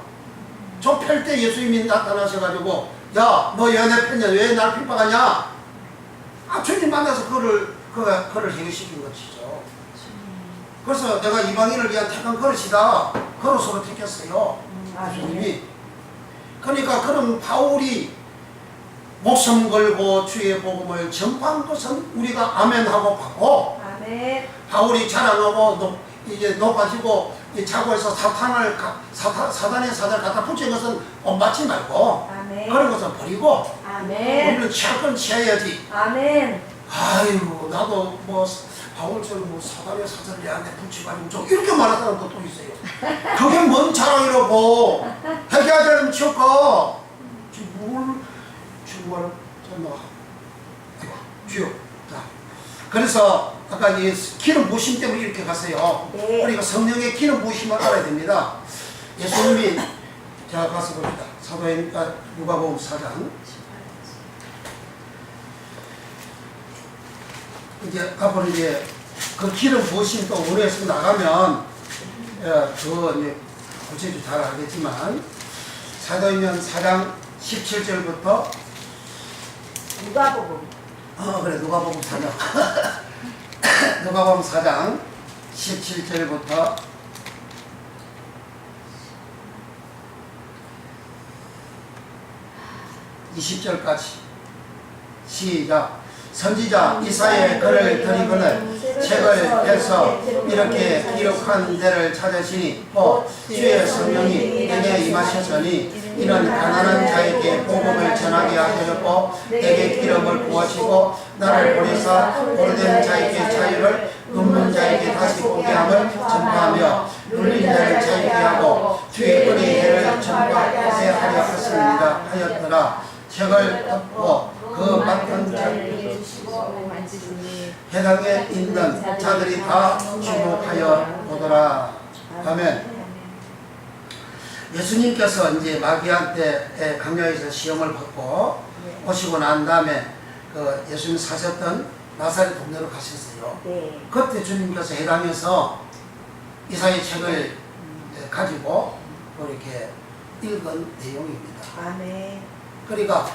좁힐 때 예수님이 나타나셔가지고 야, 너 연애 폈냐? 왜 날 핍박하냐? 주님 만나서 그를 해결시킨 것이죠. 그래서 내가 이방인을 위한 택한 그릇이다. 그릇으로 택했어요. 주님이. 그러니까 그럼 바울이 목숨 걸고 주의 복음을 전파한 것은 우리가 아멘하고 받고 아멘. 바울이 자랑하고 이제 높아지고 이 자고에서 사단의 사단을 갖다 붙인 것은 엇받지 말고 아멘. 그런 것은 버리고 아멘. 우리는 취할 건 취해야지. 아멘. 아이고 나도 뭐 바울처럼 뭐 사단의 사자를 내한테 붙여가지고 좀 이렇게 말하는 사람도 또 있어요. 그게 뭔 자랑이라고. 회개하자면 치울까? 정말 정말 주여. 자, 그래서 아까 이 기름 부으심 때문에 이렇게 갔어요. 네. 그러니까 성령의 기름 부으심을 알아야 됩니다. 예수님이 자 가서 봅니다. 사도행 누가복음 4장. 이제 앞으로 이제 그 기름 부으심 또 원에서 나가면 더 이제 구체적으로 잘 알겠지만 사도행전 4장 17절부터 누가복음. 그래 누가복음 4장 누가복음 4장 17절부터 20절까지 시작. 선지자 이사야의 글을 드리거늘 책을 펴서 이렇게 기록한 데를 찾으시니 주의 성령이 내게 임하셨으니 이는 가난한 자에게 복음을 전하게 하셨고 내게 기름을 부으시고 나를 보내사 오래된 자에게 자유를 눕는 자에게 다시 보게 함을 전파하며 눌린 자를 자유케 하고 주의 은혜의 해를 전파하게 하려 하였더라. 책을 덮고 그 맡은 해당에 있는 자들이 다 주목하여 보더라. 아멘. 예수님께서 이제 마귀한테 강야에서 시험을 받고 오시고 난 다음에 그 예수님 사셨던 나사렛 동네로 가셨어요. 네. 그때 주님께서 해당에서 이사야 책을 가지고 이렇게 읽은 내용입니다. 아멘. 그러니까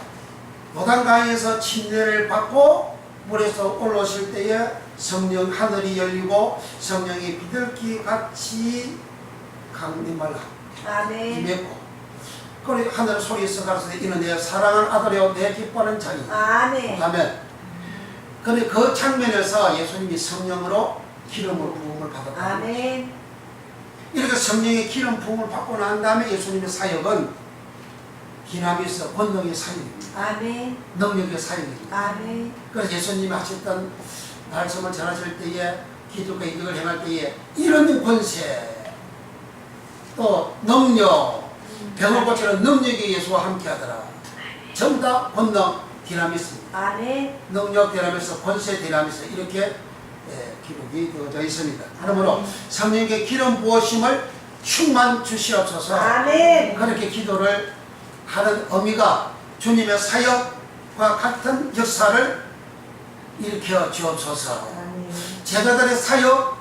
요단강에서 침례를 받고 물에서 올라오실 때에 성령 하늘이 열리고 성령이 비둘기 같이 강림을 아멘. 임했고 그리고 하늘 소리에서 가르치되 이는 내 사랑하는 아들이요 내 기뻐하는 자니. 아멘. 아멘. 근데 그 장면에서 예수님이 성령으로 기름을 부음을 받았다. 아멘. 이렇게 성령의 기름 부음을 받고 난 다음에 예수님의 사역은 디나미스 권능의 사역입니다. 아멘. 능력의 사역입니다. 아멘. 그래서 예수님이 하셨던 말씀을 전하실 때에 기적과 이적을 행할 때에 이런 권세 또 능력 병을 고치는 능력이 예수와 함께 하더라. 전부 다 권능 디나미스입니다. 아멘. 능력 디나미스 권세 디나미스 이렇게 기록이 되어져 있습니다. 그러므로 성령의 기름 부으심을 충만 주시옵소서. 아멘. 그렇게 기도를 하는 의미가 주님의 사역과 같은 역사를 일으켜 주옵소서. 아멘. 제자들의 사역과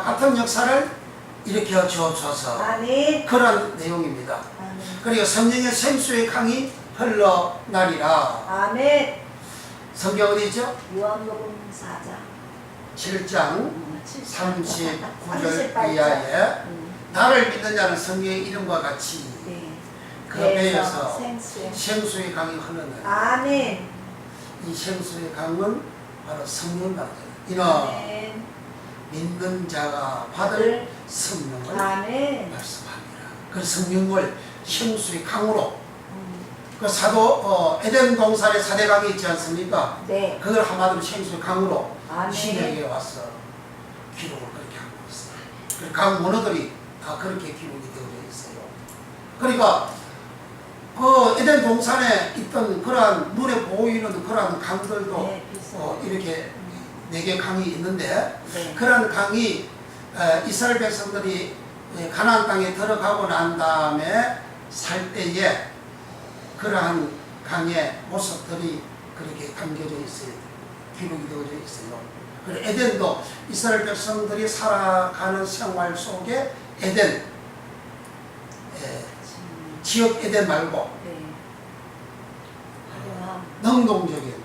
같은 역사를 일으켜 주옵소서. 아멘. 그런 내용입니다. 아멘. 그리고 성령의 생수의 강이 흘러나리라. 아멘. 성경 어디죠? 요한복음 4장 7장 39절 38절. 이하에 나를 믿는 자는 성령의 이름과 같이 네. 그 배에서 생수의 생수의 강이 흐르는 아멘. 이 생수의 강은 바로 성령 말이죠. 이는 아멘. 믿는 자가 받을 성령을 아멘. 말씀합니다. 그 성령을 생수의 강으로 그 사도 에덴 동산에 사대강이 있지 않습니까? 네. 그걸 한마디로 생수의 강으로 아멘. 신약에 와서 기록을 그렇게 하고 있어요. 그 강 문어들이 다 그렇게 기록이 되어져 있어요. 그러니까 그 에덴 동산에 있던 그러한 눈에 보이는 그러한 강들도 네, 비슷해요. 이렇게 4개 강이 있는데 네. 그런 강이 이스라엘 백성들이 가나안 땅에 들어가고 난 다음에 살 때에 그러한 강의 모습들이 그렇게 담겨져 있어요. 기록이 되어져 있어요. 그리고 에덴도 이스라엘 백성들이 살아가는 생활 속에 에덴, 지역 에덴 말고 네. 화려함. 능동적인,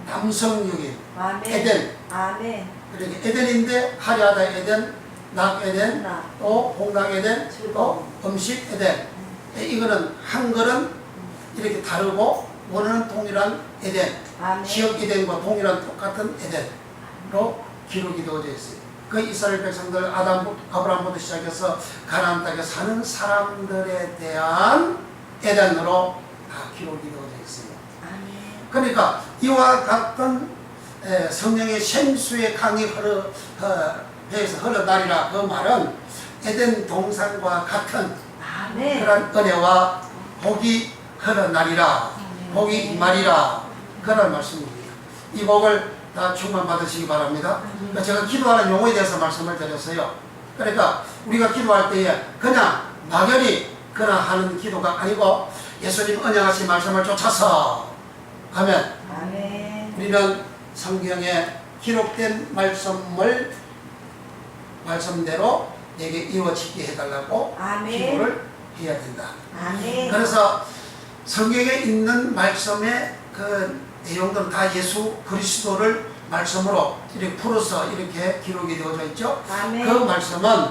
남성적인 아멘. 에덴. 아멘. 그러니까 에덴인데 화려하다 에덴, 낙 에덴, 낙. 또 공강 에덴, 또 즐거움. 음식 에덴. 이거는 한글은 이렇게 다르고 원어는 동일한 에덴, 아멘. 지역 에덴과 동일한 똑같은 에덴으로 기록이 되어져 있어요. 그 이스라엘 백성들 아브라함부터 시작해서 가나안 땅에 사는 사람들에 대한 에덴으로 다 기록이 되어져 있어요. 아멘. 그러니까 이와 같은 성령의 생수의 강이 배에서 흘러나리라 그 말은 에덴 동산과 같은 아멘. 그런 은혜와 복이 흘러나리라 복이 임하리라 그런 말씀입니다. 이 복을 다 충만 받으시기 바랍니다. 그러니까 제가 기도하는 용어에 대해서 말씀을 드렸어요. 그러니까 우리가 기도할 때에 그냥 막연히 그냥 하는 기도가 아니고 예수님 언약하신 말씀을 쫓아서 하면 아멘. 우리는 성경에 기록된 말씀대로 내게 이루어지게 해달라고 아멘. 기도를 해야 된다. 아멘. 그래서 성경에 있는 말씀의 그 내용들은 다 예수 그리스도를 말씀으로 이렇게 풀어서 이렇게 기록이 되어져 있죠. 아멘. 그 말씀은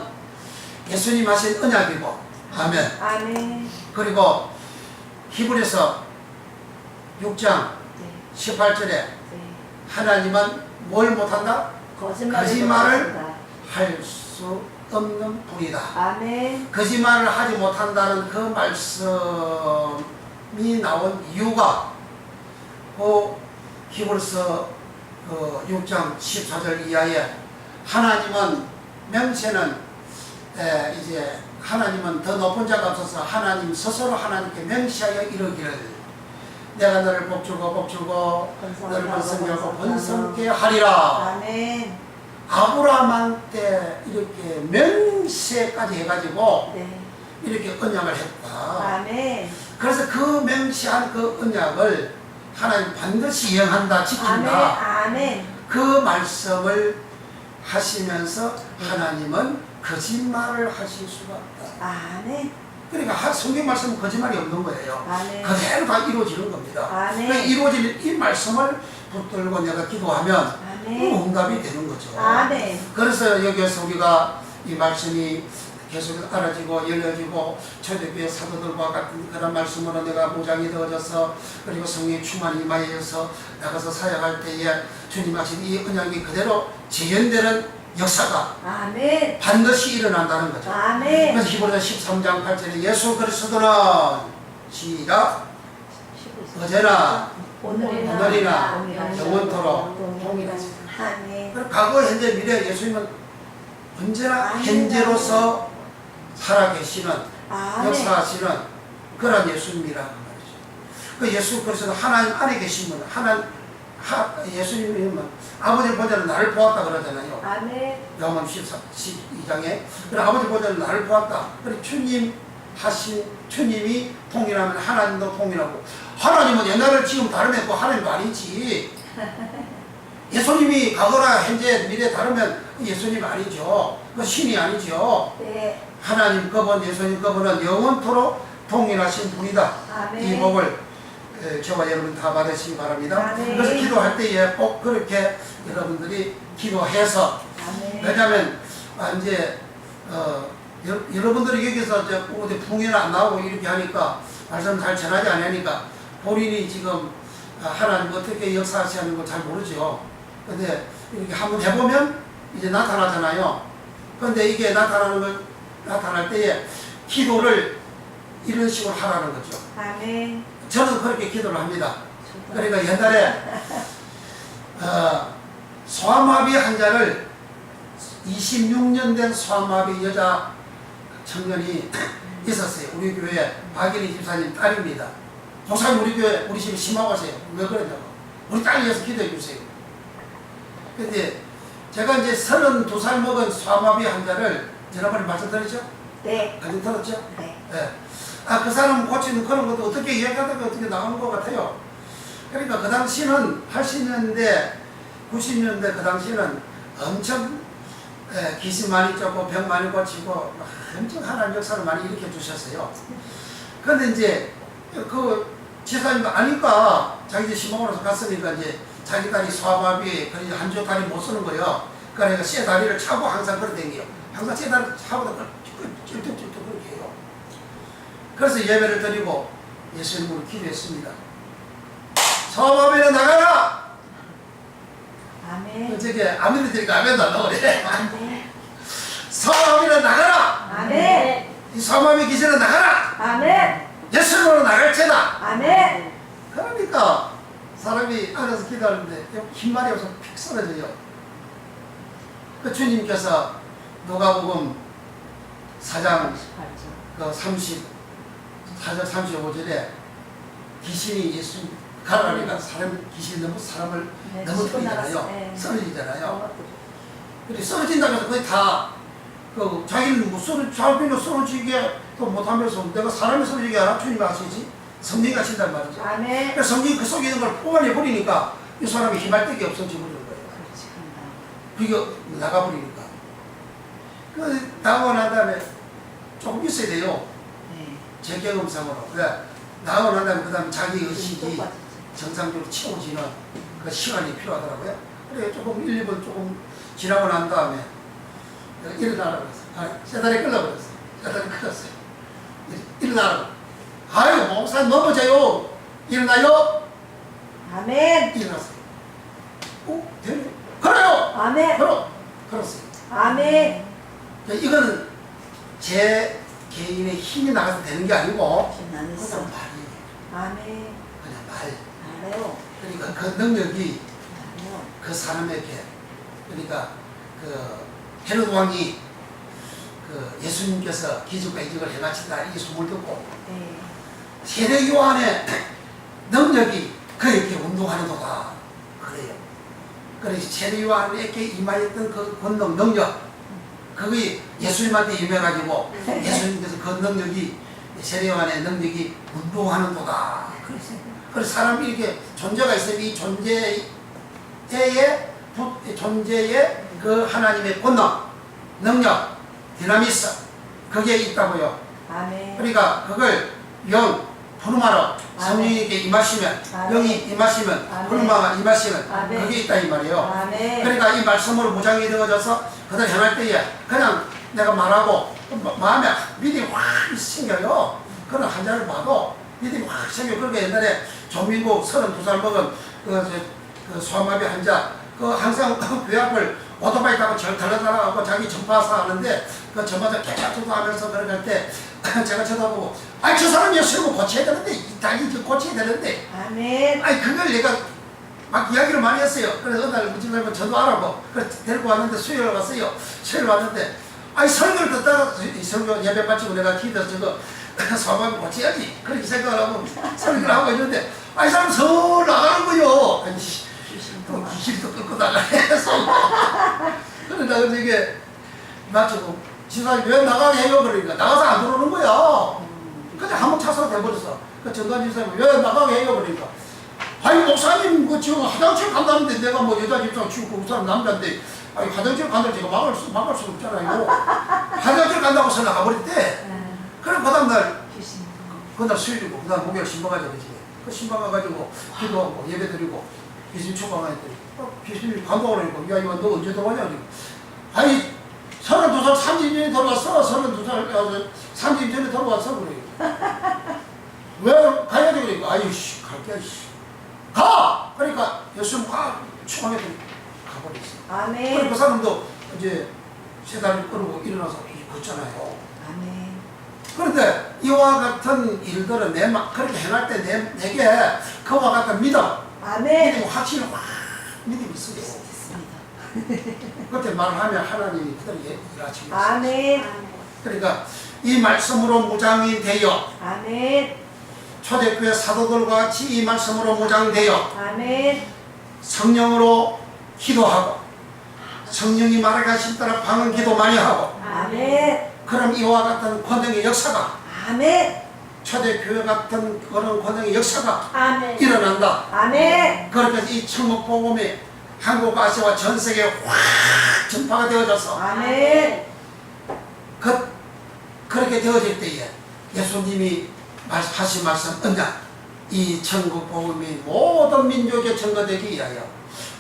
예수님 하신 언약이고 아멘. 아멘. 그리고 히브리서 6장 네. 18절에 네. 하나님은 뭘 못한다? 거짓말을 못한다. 할 수 없는 분이다. 아멘. 거짓말을 하지 못한다는 그 말씀이 나온 이유가 그 히브리서 6장 14절 이하에 하나님은 명세는 이제 하나님은 더 높은 자가 없어서 하나님 스스로 하나님께 명시하여 이르기를 내가 너를 복주고 너를 번성하고 번성케 하리라. 아멘. 아브라함한테 이렇게 명세까지 해가지고 네. 이렇게 언약을 했다. 아멘. 그래서 그 명시한 그 언약을 하나님 반드시 이행한다, 지킨다. 아멘. 그 말씀을 하시면서 하나님은 거짓말을 하실 수가 없다. 아멘. 그러니까 성경 말씀은 거짓말이 없는 거예요. 아멘. 그대로 다 이루어지는 겁니다. 아멘. 그러니까 이루어질 이 말씀을 붙들고 내가 기도하면 아멘. 응답이 되는 거죠. 아멘. 그래서 여기에서 우리가 이 말씀이 계속 알아지고 열려지고 초대교회 사도들과 같은 그런 말씀으로 내가 무장이 되어져서 그리고 성령의 충만이 임하여서 나가서 사역할 때에 주님 하신 이 언약이 그대로 재현되는 역사가 아멘. 반드시 일어난다는 거죠. 아멘. 그래서 히브리서 13장 8절에 예수 그리스도는 시작 어제나 오늘이나 영원토록 동일하시다. 아멘. 과거 현재 미래 예수님은 언제나 현재로서 살아계시는 아멘. 역사하시는 그런 예수님이라는 말이죠. 그 예수 그리스도는 하나님 안에 계신 분, 예수님은 아버지 보자는 나를 보았다 그러잖아요. 아멘. 요한복음 12장에 그래 아버지 보자는 나를 보았다. 그래 주님이 통일하면 하나님도 통일하고 하나님은 옛날을 지금 다르면 그 하나님도 아니지. 예수님이 과거나 현재 미래 다르면 예수님 아니죠. 그 신이 아니죠. 네. 하나님 그분 예수님 그분은 영원토록 동일하신 분이다. 아멘. 이 복을 저와 여러분 다 받으시기 바랍니다. 아멘. 그래서 기도할 때에 꼭 그렇게 여러분들이 기도해서 아멘. 왜냐하면 이제 여러분들이 여기서 어디 풍요는 안 나오고 이렇게 하니까 말씀 잘 전하지 않으니까 본인이 지금 하나님 어떻게 역사하시는 걸 잘 모르죠. 근데 이렇게 한번 해보면 이제 나타나잖아요. 근데 이게 나타날 때에 기도를 이런 식으로 하라는 거죠. 아멘. 저는 그렇게 기도를 합니다. 그러니까 옛날에 소아마비 환자를 26년 된 소아마비 여자 청년이 있었어요. 우리 교회 박인희 집사님 딸입니다. 목사님 우리 교회 우리 집에 심하고 하세요. 왜 그러냐고. 우리 딸 위해서 기도해 주세요. 근데 제가 이제 32살 먹은 소아마비 환자를 지난번에 말씀드렸죠? 네. 가정 들었죠? 네. 네. 그 사람 고치는 그런 것도 어떻게 이야기하다가 어떻게 나오는 것 같아요. 그러니까 그 당시는 80년대, 90년대 그 당시는 엄청 귀신 많이 쫓고 병 많이 고치고 엄청 하나님 역사를 많이 일으켜 주셨어요. 그런데 이제 그 지사님도 아니까 자기 이제 시목으로서 갔으니까 이제 자기 다리 소아마비 그래서 한쪽 다리 못 쓰는 거예요. 그러니까 쇠 다리를 차고 항상 그렇게 댕겨요. 항상 쇠 다리를 차고 찔뚝찔뚝 그렇게 해요. 그래서 예배를 드리고 예수님으로 기도했습니다. 소아마비는 나가라! 아멘. 저게 아멘을 드리니까 아멘도 안 나오네. 아멘. 소아마비는 나가라! 아멘. 이 소아마비 기세는 나가라! 아멘. 예수님으로 나갈지다! 아멘. 그러니까 사람이 안에서 기도하는데 흰말이 없어서 픽 쓰러져요. 그 주님께서 누가복음 4장 4절 35절에 귀신이 예수 가라니까 귀신이 너무 사람을 네, 넘어뜨리잖아요. 네. 쓰러지잖아요. 근데 쓰러진다고 해서 거의 다 자기는 뭐 자기는 쓰러지게 또 못하면서 내가 사람이 쓰러지게 하나 주님이 하시지 성령이 하신단 말이죠. 아멘. 그래서 성령이 그 속에 있는 걸 뽑아내버리니까 이 사람이 힘할 데가 없어져 버리는 거예요. 그게 나가버리니까. 그 나가고 난 다음에 조금 있어야 돼요. 네. 제 경험상으로. 그래 나가고 난 다음에 그 다음에 자기 의식이 정상적으로 채워지는 그 시간이 필요하더라고요. 그래 조금 1, 2분 조금 지나고 난 다음에 일어나라고 했어요. 세다리 끌어버렸어요. 세다리 끌었어요. 일어나라고. 아유 목사님 넘어져요. 일어나요. 아멘. 일어났어요. 되네. 그래요. 아멘. 그렇어요. 아멘. 이거는 제 개인의 힘이 나가서 되는 게 아니고 안 그냥 했어. 말이에요. 아멘. 그냥 말. 알아요. 그러니까 그 능력이 알아요. 그 사람에게 그러니까 그 헤롯 왕이 그 예수님께서 기적과 이적을 행하신다 이 소문을 듣고 네. 세례 요한의 능력이 그에게 운동하는 도다 그래요. 그래서 세례 요한에게 임하였던 그 권능 능력 그게 예수님한테 임해가지고 예수님께서 그 능력이 세례 요한의 능력이 운동하는 도다. 그래서 사람이 이렇게 존재가 있으면 이 존재의 그 하나님의 권능, 능력, 디나미스 그게 있다고요. 아멘. 그러니까 그걸 푸르마로 성령에게 임하시면 영이 임하시면 푸르마가 임하시면 그게 있다 이 말이에요. 아멘. 그러니까 이 말씀으로 무장이 되어져서 그들 행할 때에 그냥 내가 말하고 마음에 믿음이 확 생겨요. 그런 환자를 봐도 믿음이 확 생겨. 그렇게 옛날에 조민국 32살 먹은 그 소아마비 환자 그 항상 그 앞을 오토바이 타고 절 달려다가고 자기 전파사 하는데 그 전파사 개짝도 하면서 그럴 때 제가 쳐다보고 아이 저 사람 예수를 고쳐야 되는데 이 딸이 고쳐야 되는데 아멘. 아이 그걸 내가 막 이야기를 많이 했어요. 그래서 어느 날 무진님은 저도 알아보 그래서 데리고 왔는데 수요일 왔어요. 수요일 왔는데 아이 설교를 듣다가 이 설교 예배 마치고 내가 기도해서 저거 소아마비 고쳐야지 그렇게 생각을 하고 설교를 하고 있는데 아이 사람 서 나가는 거요. 아니 또 귀신이 또 끌고 나가 해서 그러니까 이게 마치고 지사님 왜 나가게 해요? 그러니까 나가서 안 들어오는 거야. 그냥 한번 차서가 돼버렸어. 그 정관 지사님 왜 나가게 해요? 그러니까 아니 목사님 그 지금 화장실 간다는데 내가 뭐 여자 집사람 치우고 그 사람 남자인데 아니 화장실 간다고 제가 막을 수 없잖아요. 화장실 간다고 해서 나가버렸대. 그래 그 다음날 그날 수요일이고 그 다음 목요일 신방 가자고 집에 그 신방 가가지고 기도하고 예배 드리고 귀신 초방하랬더니 귀신이 간다고 그러니까 야 이거 너 언제 들어가냐 그러니까 아니 32살 30년이 들어왔어. 32살 30년 전에 들어왔어 그래. 왜 가야 돼 그러니까 아유 씨 갈게 씨 가! 그러니까 예수님 가 초방에 가버렸어. 아멘. 그래 그 사람도 이제 세 다리를 끌고 일어나서 걷잖아요. 아멘. 그런데 이와 같은 일들은 그렇게 행할 때 내게 그와 같은 믿음 아멘. 믿음이 확실히 확 믿음이 있어요. 그때 말하면 하나님이 그대로 일하십니다. 아멘. 그러니까 이 말씀으로 무장이 되어 아멘. 초대교회 사도들과 같이 이 말씀으로 무장되어 아멘. 성령으로 기도하고 성령이 말하게 하신 따라 방언 기도 많이 하고 아멘. 그럼 이와 같은 권능의 역사가 아멘. 초대교회 같은 그런 권능의 역사가 아멘. 일어난다. 아멘. 그렇게 이 천국 복음이 한국 아시아와 전 세계에 확 전파가 되어져서 아멘. 그렇게 되어질 때에 예수님이 하신 말씀 언약 이 천국 복음이 모든 민족에 전거되기 위하여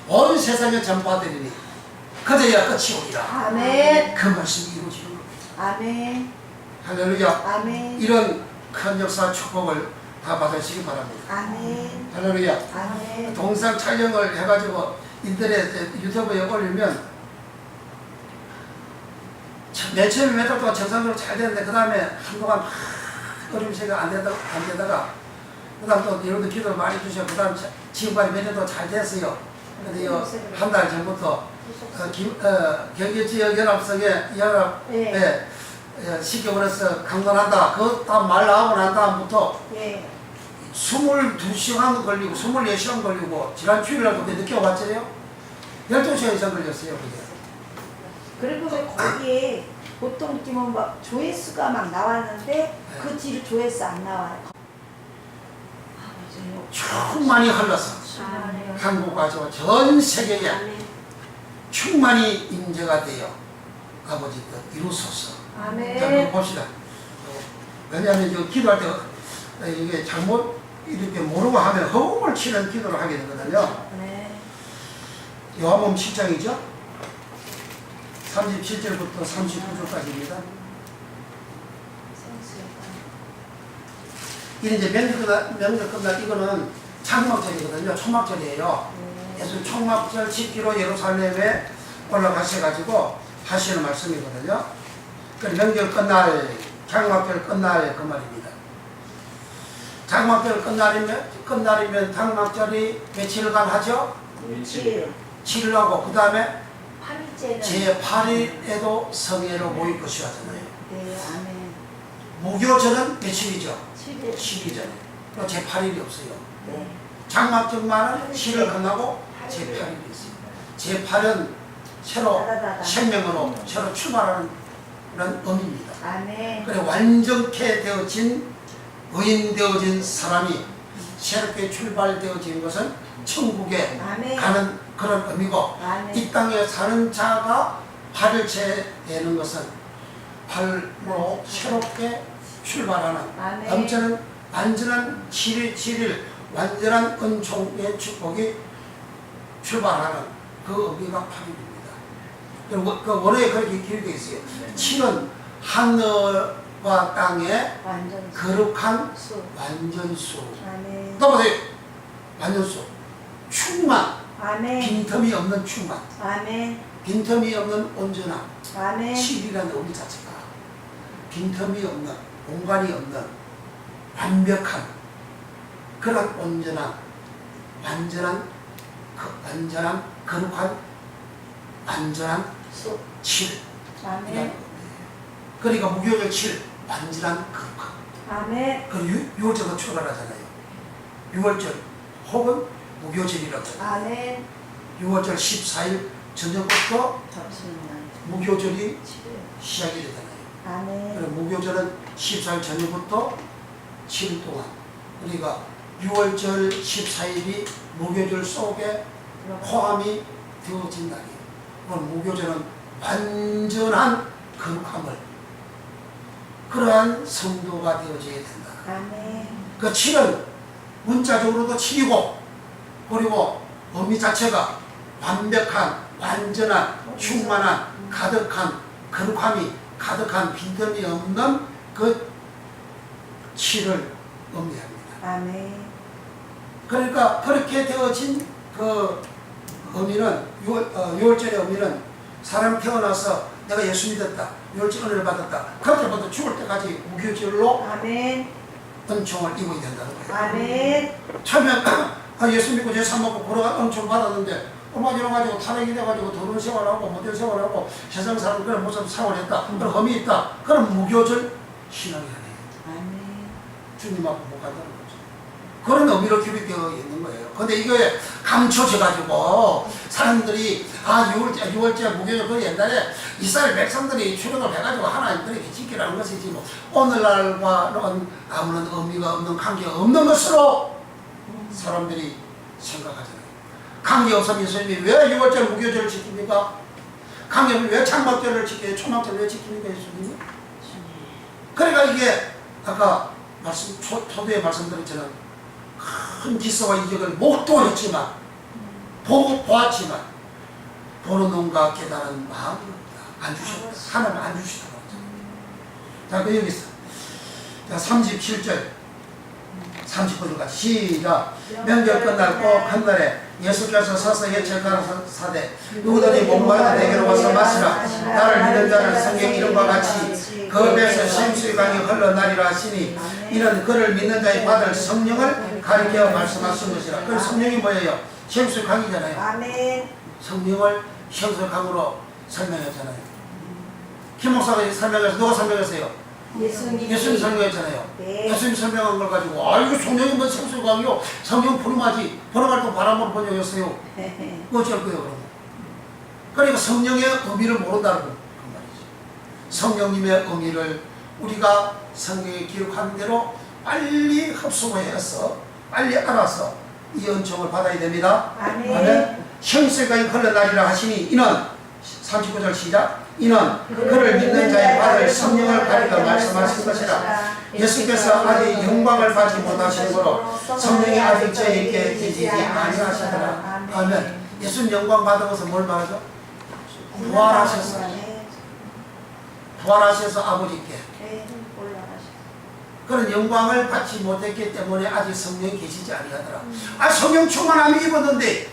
온 세상에 전파되리니 그제야 끝이 오리라. 아멘. 그 말씀이 이루어지는 겁니다. 아멘. 할렐루야. 아멘. 이런 큰 역사 축복을 다 받으시기 바랍니다. 아멘. 할렐루야. 아멘. 동상 촬영을 해가지고 인터넷 유튜브에 올리면 며칠 몇 달 동안 정상적으로 잘 되는데 그 다음에 한동안 어림새가 안 되다가 그 다음 또 여러분들 기도를 많이 주셔. 그 다음 지금까지 몇 년도 잘 됐어요. 근데 한 달 전부터 경기지역연합성에 연합에 시켜버려서 강론한다. 그 다음 말 나오고 난 다음부터 22시간 걸리고 24시간 걸리고 지난 주일날도 늦게 왔잖아요. 12시간 이상 걸렸어요. 그게. 그리고 왜 거기에 보통 뛰면 막 조회수가 막 나왔는데 그 뒤로 조회수 안 나와요. 충만히 흘러서 한국 아시아 전 세계에 충만히 임재가 되어 아버지 뜻 이루소서. 자, 아멘. 봅시다. 왜냐하면 기도할 때 이게 잘못 이렇게 모르고 하면 허공을 치는 기도를 하게 되거든요. 네. 요한복음 7장이죠. 37절부터 39절까지입니다. 이게 이제 명절 끝날 이거는 장막절이거든요. 초막절이에요. 예수 초막절 10km 예루살렘에 올라가셔가지고 하시는 말씀이거든요. 그 명절 끝날, 장막절 끝날 그 말입니다. 장막절 끝날이면 장막절이 며칠간 하죠? 7일 하고 그 다음에 8일째는 제8일에도 성회로 모일 것이 하잖아요. 네, 아멘. 무교절은 며칠이죠? 7일. 7일이잖아요. 제8일이 없어요. 네. 장막절만은 7일 끝나고 제8일이 있어요. 제8은 새로 생명으로 새로 출발하는 그런 의미입니다. 아멘. 그래 완전케 되어진 의인 되어진 사람이 새롭게 출발되어진 것은 천국에 아멘. 가는 그런 의미고 아멘. 이 땅에 사는 자가 8일째 되는 것은 발로 새롭게 출발하는 아멘. 넘치는 완전한 7일 완전한 은총의 축복이 출발하는 그 의미가 8일입니다. 그리고 그 원어에 그렇게 기록되어 있어요. 7은 하늘과 땅의 완전 거룩한 수. 완전수. 아멘. 또 보세요. 완전수. 충만. 아멘. 빈틈이 없는 충만. 아멘. 빈틈이 없는 온전함. 아멘. 7이라는 의미 자체가 빈틈이 없는, 공간이 없는 완벽한 그런 온전한 완전한 거룩한 완전한 수. 7. 아멘. 그러니까 무교절 7 완전한 거룩함. 아멘. 그 6월절도 출발하잖아요. 6월절 혹은 무교절이라고. 아멘. 6월절 14일 저녁부터 좋습니다. 무교절이 시작이 되잖아요. 아멘. 그럼 무교절은 14일 저녁부터 7일 동안, 그러니까 6월절 14일이 무교절 속에 포함이 되어진 날이에요. 그럼 무교절은 완전한 거룩함을, 그러한 성도가 되어져야 된다. 아멘. 그 7은 문자적으로도 7이고, 그리고 의미 자체가 완벽한, 완전한, 충만한, 가득한, 거룩함이 가득한 빈틈이 없는 그 7을 의미합니다. 아멘. 그러니까 그렇게 되어진 그 의미는 6월절의 의미는 사람 태어나서 내가 예수 믿었다, 6월절 은혜를 받았다, 그때부터 죽을 때까지 무교절로 아멘. 은총을 입어야 된다는 거예요. 아멘. 처음에 예수 믿고 제사 먹고 그런 은총 받았는데 얼마 전에 가지고 탄핵이 돼가지고 더러운 생활하고 못된 생활하고 세상 사람 그런 모습 생활했다, 그런 험이 있다, 그럼 무교절 신앙이 아니에요. 아멘. 주님 앞에 못 간다는 거죠. 그런 의미로 기록되어 있는 거예요. 근데 이게 감춰져가지고 사람들이 6월째 무교절, 그 옛날에 이스라엘 백성들이 출애굽을 해가지고 하나님들에게 지키라는 것이지 뭐 오늘날과는 아무런 의미가 없는, 관계가 없는 것으로 사람들이 생각하잖아요. 관계 없으면 예수님이 왜 6월절 무교절을 지킵니까? 관계 없으면 왜 장막절을 지켜요? 초막절을 왜 지킵니까? 예수님이? 그러니까 이게 아까 초대에 말씀드렸잖아요. 큰 기사와 이적을 목도 했지만, 보았지만, 보는 눈과 깨달은 마음이 없다. 안 주셨다. 하나님 안 주시다고 하죠. 자, 그 여기 있어. 자, 37절. 39절까지 시작. 명절 끝날 꼭 한날에 예수께서 서서 예철 가라사대 누구든지 목마르다 내게로 와서 마시라. 나를 믿는 자는 성경 이름과 같이 그 배에서 심수의 강이 흘러나리라 하시니, 이는 그를 믿는 자의 받을 성령을 가리켜 말씀하신 것이라. 그 성령이 뭐예요? 심수의 강이잖아요. 아멘. 성령을 심수의 강으로 설명했잖아요. 김 목사가 설명해서 누가 설명했어요? 예수님 설명했잖아요. 네. 예수님 설명한 걸 가지고 이거 성령이 뭐 심수의 강이요, 성령 부름하지, 부름할 때 바람으로 번역했어요. 어쩔 거예요 그러면? 그러니까 성령의 의미를 모른다는 그 말이죠. 성령님의 의미를 우리가 성경에 기록한 대로 빨리 흡수해서 빨리 알아서 이 은총을 받아야 됩니다. 아멘. 형세가 흘러나리라 하시니, 이는 39절 시작. 이는 그를 믿는 자의 받을 성령을 가리켜 말씀하신 것이라. 예수께서 아직 영광을 받지 못하시므로 성령이 아직 저에게 계시지 아니하시더라. 아멘. 예수님 영광 받은 것은 뭘 말하죠? 부활하셨어요. 부활하셔서 아버지께 그런 영광을 받지 못했기 때문에 아직 성령이 계시지 아니하더라. 성령 충만함이 입었는데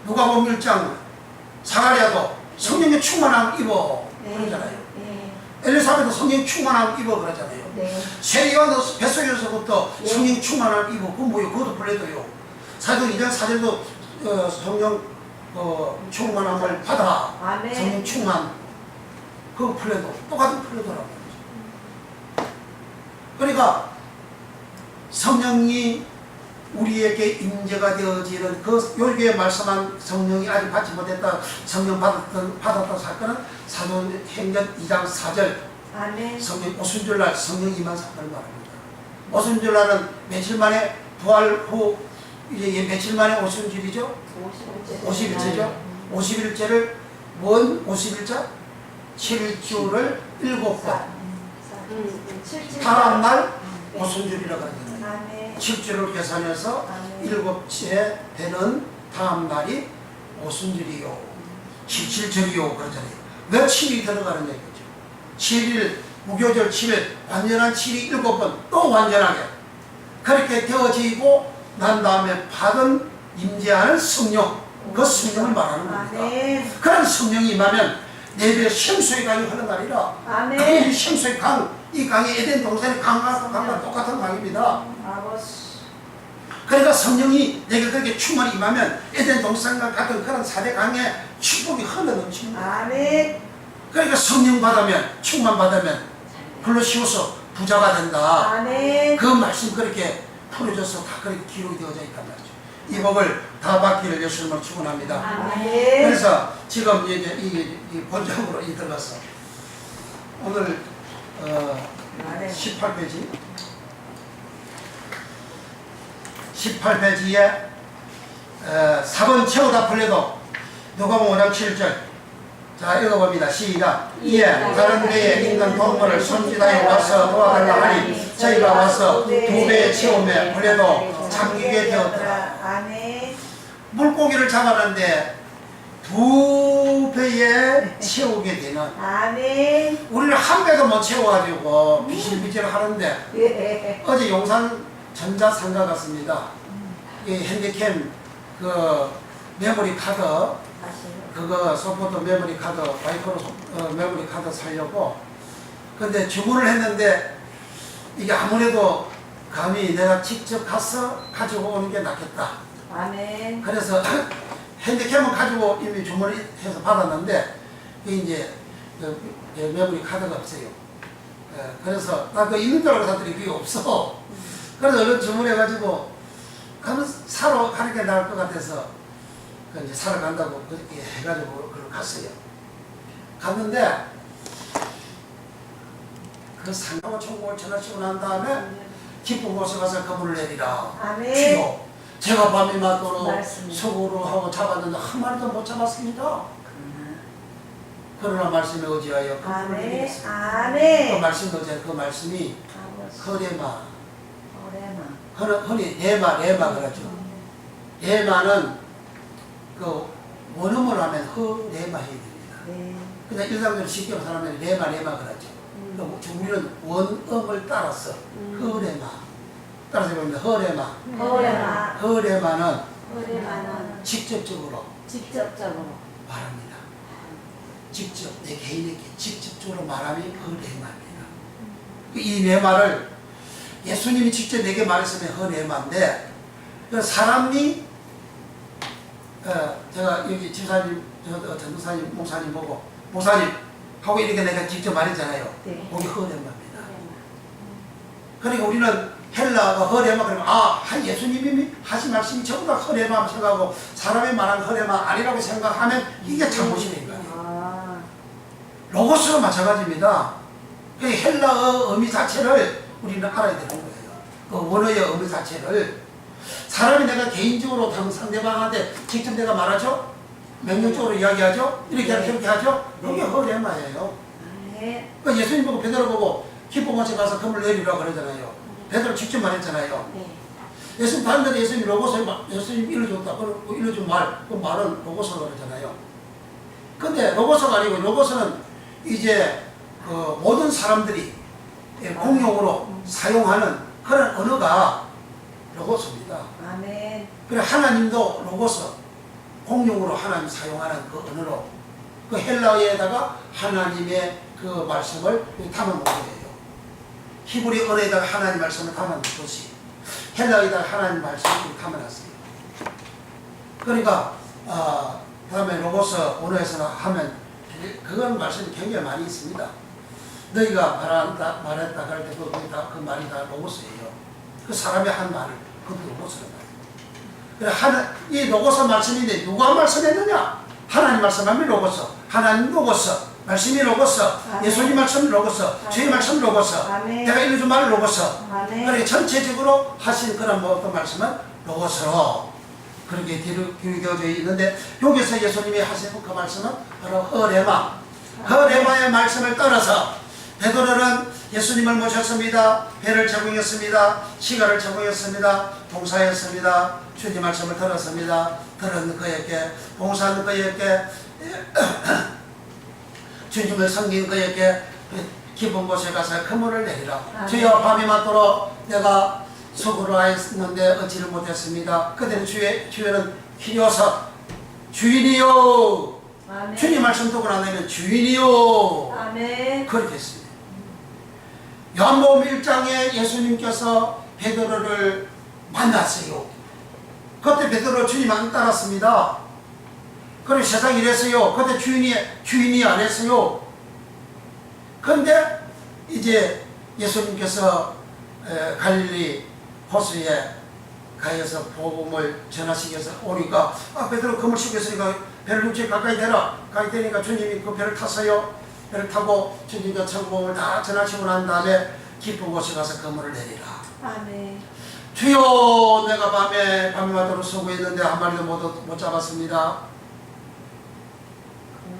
누가복음 1장 사가랴도 성령의 충만함 입어 그러잖아요. 엘리사벳도 성령 충만함 입어 그러잖아요. 세리가 뱃속에서부터 성령 충만함 입어. 그건 뭐예요? 그것도 플레도요. 사도행 2장 4절도 성령 충만함을 받아. 아멘. 성령 충만. 그거 플레도 똑같은 플레도라고. 그러니까 성령이 우리에게 임재가 되어지는 그 여기에 말씀한 성령이 아직 받지 못했다, 성령 받았던 사건은 사도행전 2장 4절 아멘. 성령 오순절날 성령 임한 사건을 말합니다. 오순절날은 며칠 만에 부활 후 이제 며칠 만에 오순절이죠? 50일째죠? 50일째를 뭔 50일자? 7주를 7번 다음날 오순절이라고 하잖아요. 7주를 계산해서 7째 되는 다음 날이 오순절이요. 7절이요 그러잖아요. 왜 7이 들어가느냐 이거죠. 7일 무교절 7일 완전한 7이 7번 또 완전하게 그렇게 되어지고 난 다음에 받은 임재하는 성령, 그 성령을 말하는 겁니다. 아멘. 그런 성령이 임하면 내 배에 생수의 강이 흘러가리라. 아멘. 이 생수의 강, 이 강이 에덴 동산의 강과 똑같은 강입니다. 아버지. 그러니까 성령이 내게 그렇게 충만히 임하면 에덴 동산과 같은 그런 4대 강에 축복이 흘러넘칩니다. 아멘. 그러니까 성령 받으면, 충만 받으면 불로 씌워서 부자가 된다. 아멘. 그 말씀 그렇게 풀어줘서 다 그렇게 기록이 되어져 있단 말이죠. 이 복을 다 받기를 예수님을 축원합니다. 아멘. 그래서 지금 이제 이 본적으로 들어가서 오늘 18페이지 18페이지에 4번 채우다 풀려도 누가복음 5장 7절 자 읽어봅니다. 시작. 이에 다른 데에 있는 동물을 손짓하여 와서 도와달라 하니 저희가 와서 2배의 채움에 풀려도 잠기게 되었더라. 아멘. 물고기를 잡았는데 2배에 채우게 되는 아멘. 우리는 한 배도 못 채워가지고 비실비실 하는데 예. 어제 용산 전자상가 갔습니다. 이 핸디캠 그 메모리 카드 그거 소프트 메모리 카드 마이크로 메모리 카드 사려고 근데 주문을 했는데 이게 아무래도 감히 내가 직접 가서 가지고 오는 게 낫겠다. 아멘. 그래서 핸디캠은 가지고 이미 주문을 해서 받았는데 이게 이제 메모리 카드가 없어요. 그래서 나 그거 있는 줄 알고 샀더니 그게 없어. 그래서 얼른 주문해가지고 가면 사러 가는 게 나을 것 같아서 이제 사러 간다고 그렇게 해가지고 그걸 갔어요. 갔는데 그 상가와 천국을 전하시고 난 다음에 기쁜 곳에 가서 그물을 내리라. 아멘. 주여 제가 밤이 맞도록 말씀이. 속으로 하고 잡았는데 한 마리도 못 잡았습니다. 그러나 말씀에 의지하여 그물을 아멘. 내리겠습니다. 그 아멘. 말씀도 그 말씀이 아버지. 허레마 오래마. 흔히 레마 그러죠. 레마는 그 원음을 하면 허레마 해야 됩니다. 네. 그냥 일상적으로 쉽게 사람들이 레마 그러죠. 우리는 원음을 따라서 허레마 따라서 보면 허레마. 오래마. 허레마는 오래마는 직접적으로 직접적으로. 말합니다. 직접 내 개인에게 직접적으로 말함이 허레마입니다. 이 레마를 예수님이 직접 내게 말했으면 허레마인데 그 사람이 제가 여기 집사님, 전도사님, 목사님 보고 목사님 하고 이렇게 내가 직접 말했잖아요. 네. 거기 허레마입니다. 그러니까 우리는 헬라가 허레마 그러면 예수님이 하신 말씀이 전부 다 허레마 생각하고 사람이 말한 허레마 아니라고 생각하면 이게 잘못이 된 거예요. 아. 로고스도 마찬가지입니다. 그 헬라어 의미 자체를 우리는 알아야 되는 거예요. 그 원어의 의미 자체를 사람이 내가 개인적으로 상대방한테 직접 내가 말하죠? 명령적으로 이야기하죠? 이렇게 하죠? 그렇게 하죠? 그게 허레마예요. 네. 그 예수님 보고 베드로 보고 기쁜 곳에 가서 그물 내리라 그러잖아요. 베드로 직접 말했잖아요. 네. 예수님 다른 데는 예수님 로고스에 예수님 일러줬다. 그 일러준 말, 그 말은 로고스로 그러잖아요. 근데 로고스가 아니고 로고스는 이제 그 모든 사람들이 공용으로 사용하는 그런 언어가 로고스입니다. 아멘. 그래 하나님도 로고스 공용으로 하나님 사용하는 그 언어로 그 헬라어에다가 하나님의 그 말씀을 담아놓은 거예요. 히브리 언어에다가 하나님 말씀을 담아놓듯이 헬라어에다가 하나님 말씀을 담아놨어요. 그러니까 다음에 로고스 언어에서 하면 그건 말씀이 굉장히 많이 있습니다. 너희가 말했다 그럴 때 그 말이 다 로고스예요. 그 사람이 한 말을 그 로고스란 말이에요. 이 로고스 말씀인데 누가 말씀했느냐? 하나님 말씀하면 로고스, 하나님 로고스, 말씀이 로고스, 예수님 말씀이 로고스, 주의 말씀이 로고스, 내가 읽어준 말은 로고스. 그러니까 전체적으로 하신 그런 어떤 말씀은 로고스로 그렇게 기록되어져 있는데 여기서 예수님이 하신 그 말씀은 바로 허레마의 말씀을 따라서 베드로는 예수님을 모셨습니다. 배를 적응했습니다. 시간을 적응했습니다. 봉사했습니다. 주님 말씀을 들었습니다. 들은 그에게 봉사하는 그에게 주님을 섬긴 그에게 깊은 곳에 가서 그물을 내리라. 아멘. 주여 밤이 맞도록 내가 수고를 하였는데 얻지를 못했습니다. 그때는 주여는 기려서 주인이요. 아멘. 주님 말씀 듣고 나면 주인이요. 아멘. 그렇게 했습니다. 요한복음 1장에 예수님께서 베드로를 만났어요. 그때 베드로 주님 안 따랐습니다. 그리고 세상이 이랬어요. 그때 주인이 안 했어요. 그런데 이제 예수님께서 갈릴리 호수에 가서 복음을 전하시기 위해서 오니까 베드로 그물 씌고 있으니까 배를 육지 가까이 대라. 가까이 되니까 주님이 그 배를 탔어요. 배를 타고 주님과 천국을 다 전하시고 난 다음에 깊은 곳에 가서 그물을 내리라. 아멘. 주여 내가 밤에 맞도록 수고했는데 한 마리도 못 잡았습니다.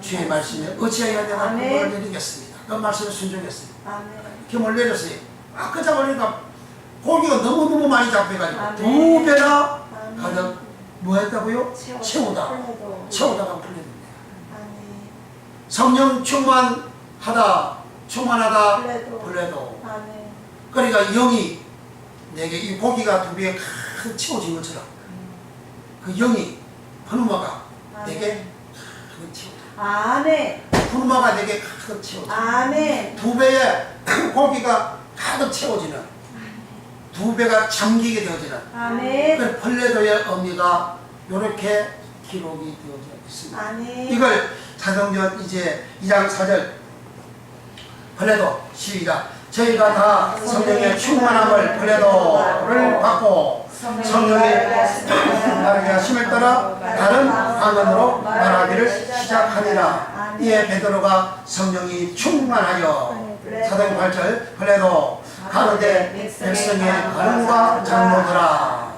주의 말씀에 어찌하여 내가 아멘. 그물을 내리겠습니다. 그 말씀에 순종했습니다. 아멘. 그물 내렸어요. 그 잡으니까 고기가 너무너무 많이 잡혀가지고 아멘. 2배나 아멘. 가득 뭐 했다고요? 채우다. 풀려도. 채우다가 풀려듭니다. 아멘. 성령 충만하다 풀려도. 풀려도 아멘. 그러니까 영이 내게 이 고기가 2배에 가득 채워진 것처럼 그 영이 푸누마가 내게 가득 채워져. 아멘. 푸누마가 내게 가득 채워져. 아멘. 2배의 고기가 가득 채워지는 2배가 잠기게 되어지는 아멘. 그 벌레도의 의미가 이렇게 기록이 되어져 있습니다. 아멘. 이걸 사도행전 이제 2장 4절 벌레도 시작. 저희가 다 성령의 충만함을 벌레도를 받고 성령의 다르게 하심을 따라 다른 방언으로 말하기를 시작하니라. 이에 베드로가 성령이 충만하여 사도행 8절 벌레도 가로되 백성의 가능과 장로들아.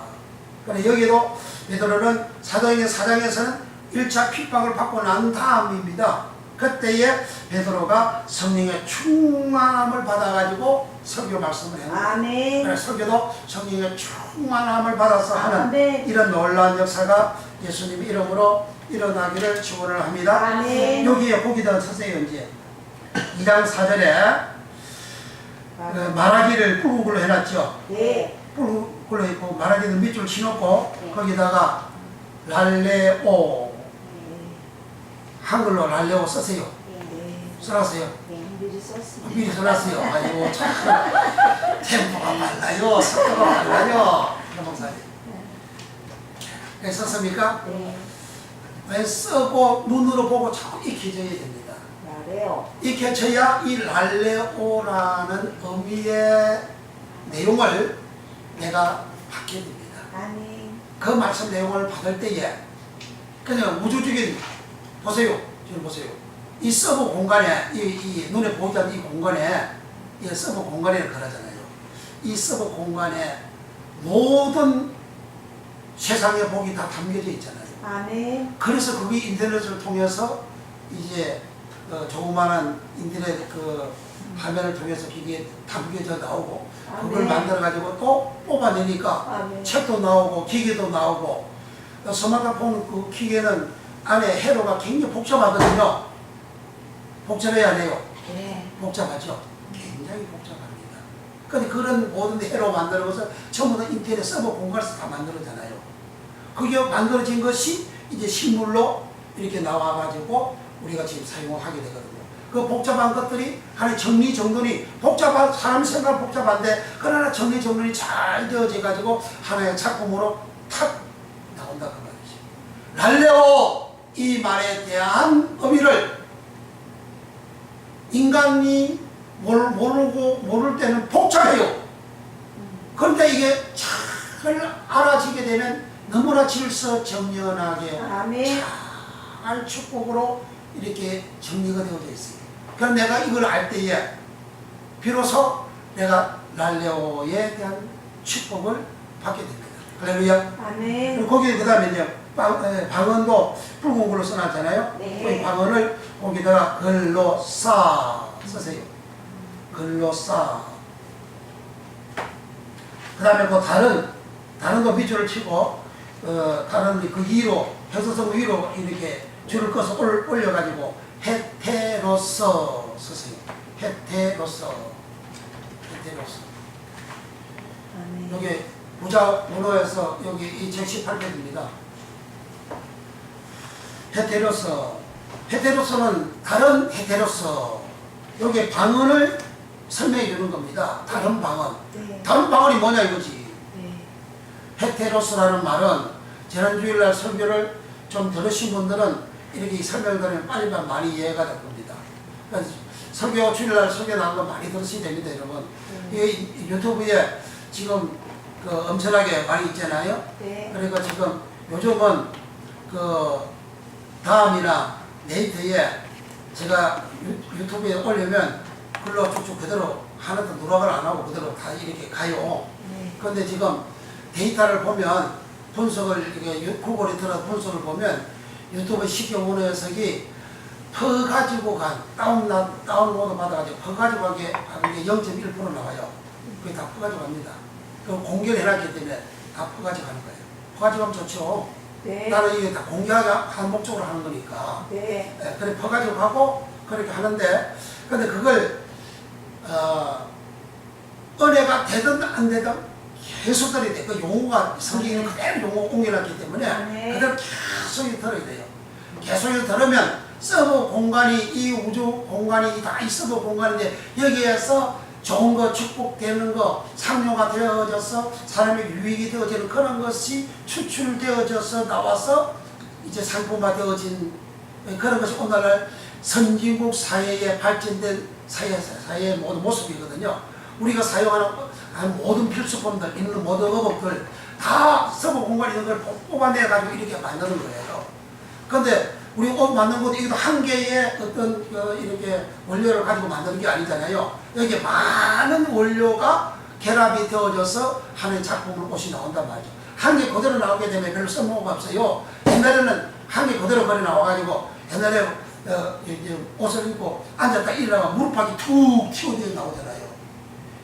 그래 여기도 베드로는 사도행전 4장에서는 1차 핍박을 받고 난 다음입니다. 그때에 베드로가 성령의 충만함을 받아가지고 설교 말씀을 했는데 아멘. 설교도 성령의 충만함을 받아서 하는 아멘. 이런 놀라운 역사가 예수님의 이름으로 일어나기를 축원을 합니다. 아멘. 여기에 거기다 서세요. 이제 2장 4절에 말하기를 뿔글로 해놨죠. 네. 뿔글로 있고 말하기를 밑줄 치놓고 네. 거기다가 랄레오 네. 한글로 랄레오 쓰세요. 네. 써놨어요. 네. 미리 썼습니다. 미리 써놨어요. 아이고 참 템포가 빨라요. 속도가 빨라요. 목사님. 네, 썼습니까? 네. 왜 쓰고 눈으로 보고 자꾸 익혀져야 됩니다. 말해요. 익혀져야 이 랄레오라는 의미의 내용을 내가 받게 됩니다. 아멘. 그 말씀 내용을 받을 때에 그냥 우주적인 보세요. 지금 보세요. 이 서버 공간에 이 눈에 보이지 않는 이 공간에 이 서버 공간에 그러잖아요. 이 서버 공간에 모든 세상의 복이 다 담겨져 있잖아요. 아멘. 그래서 그게 인터넷을 통해서 이제 조그마한 인터넷 그 화면을 통해서 그게 담겨져 나오고 그걸 아멘. 만들어 가지고 또 뽑아내니까 아멘. 책도 나오고 기계도 나오고 스마트폰 그 기계는 안에 회로가 굉장히 복잡하거든요. 복잡해야 안 해요? 네. 복잡하죠? 굉장히 복잡합니다. 근데 그런 모든 회로 만들어서 전부 다 인터넷 서버 공간에서 다 만들어잖아요. 그게 만들어진 것이 이제 실물로 이렇게 나와가지고 우리가 지금 사용하게 되거든요. 그 복잡한 것들이 하나의 정리정돈이 복잡한 사람 생각 복잡한데 그러나 정리정돈이 잘 되어져 가지고 하나의 작품으로 탁 나온다 그 말이죠. 랄레오 이 말에 대한 의미를 인간이 모를 때는 복잡해요. 그런데 이게 잘 알아지게 되면 너무나 질서정연하게 아멘. 잘 축복으로 이렇게 정리가 되어져 있어요. 그럼 내가 이걸 알 때에 비로소 내가 랄레오에 대한 축복을 받게 됩니다. 할렐루야. 아멘. 그리고 거기에 그 다음에 방언도 붉은 걸로 써놨잖아요. 네. 그 방언을 거기다가 글로싸 쓰세요. 글로싸. 그 다음에 그 다른 거 밑줄을 치고 다른 그 위로 해서성 위로 이렇게 줄을 꺼서 올려가지고 헤테로서 쓰세요. 헤테로서. 아멘. 여기 부자 문호에서 여기 이 118페이지입니다. 헤테로서는 다른 헤테로서. 여기 방언을 설명해 주는 겁니다. 다른 방언. 네. 다른 방언이 뭐냐 이거지. 네. 헤테로스라는 말은 지난 주일날 설교를 좀 들으신 분들은 이렇게 설명을 들으면 빨리 많이 이해가 될 겁니다. 그러니까 설교 주일날 설교 나온 거 많이 들으시면 됩니다, 여러분. 이 유튜브에 지금 그 엄청나게 많이 있잖아요. 네. 그러니까 지금 요즘은 그 다음이나 네이트에 제가 유튜브에 올리면 글로 쭉쭉 그대로 하나도 누락을 안 하고 그대로 다 이렇게 가요. 네. 그런데 지금 데이터를 보면 분석을 이게 구글에 들어서 분석을 보면 유튜브 시경 녀석이 퍼가지고 간 다운로드 받아가지고 퍼가지고 간 게 0.1% 나와요. 그게 다 퍼가지고 갑니다. 그 공개를 해놨기 때문에 다 퍼가지고 가는 거예요. 퍼가지고 가면 좋죠. 네. 나는 이게 다 공개하는 목적으로 하는 거니까. 네. 그래 퍼가지고 가고 그렇게 하는데, 근데 그걸 은혜가 되든 안 되든 계속 들어야 돼. 그 용어가 성경에는 그대로 용어 옮겨놨기 때문에 네. 그대로 계속 들어야 돼요. 계속 들으면 서버 공간이, 이 우주 공간이 다 이 서버 공간인데 여기에서 좋은 거, 축복되는 거, 상료가 되어져서 사람에게 유익이 되어지는 그런 것이 추출되어져서 나와서 이제 상품화 되어진 그런 것이 오늘날 선진국 사회에 발전된 사회의 모든 모습이거든요. 우리가 사용하는 모든 필수품들, 있는 모든 어법들 다 서버 공간에 있는 걸 뽑아내가지고 이렇게 만드는 거예요. 그런데 우리 옷 만든 것도 이것도 한 개의 어떤 이렇게 원료를 가지고 만드는 게 아니잖아요. 여기 많은 원료가 결합이 되어져서 하나의 작품을 옷이 나온단 말이죠. 한 개 그대로 나오게 되면 별로 쓸모가 없어요. 옛날에는 한 개 그대로 거리 나와가지고 옛날에 옷을 입고 앉았다 일어나면 무릎팍이 툭 튀어져 나오잖아요.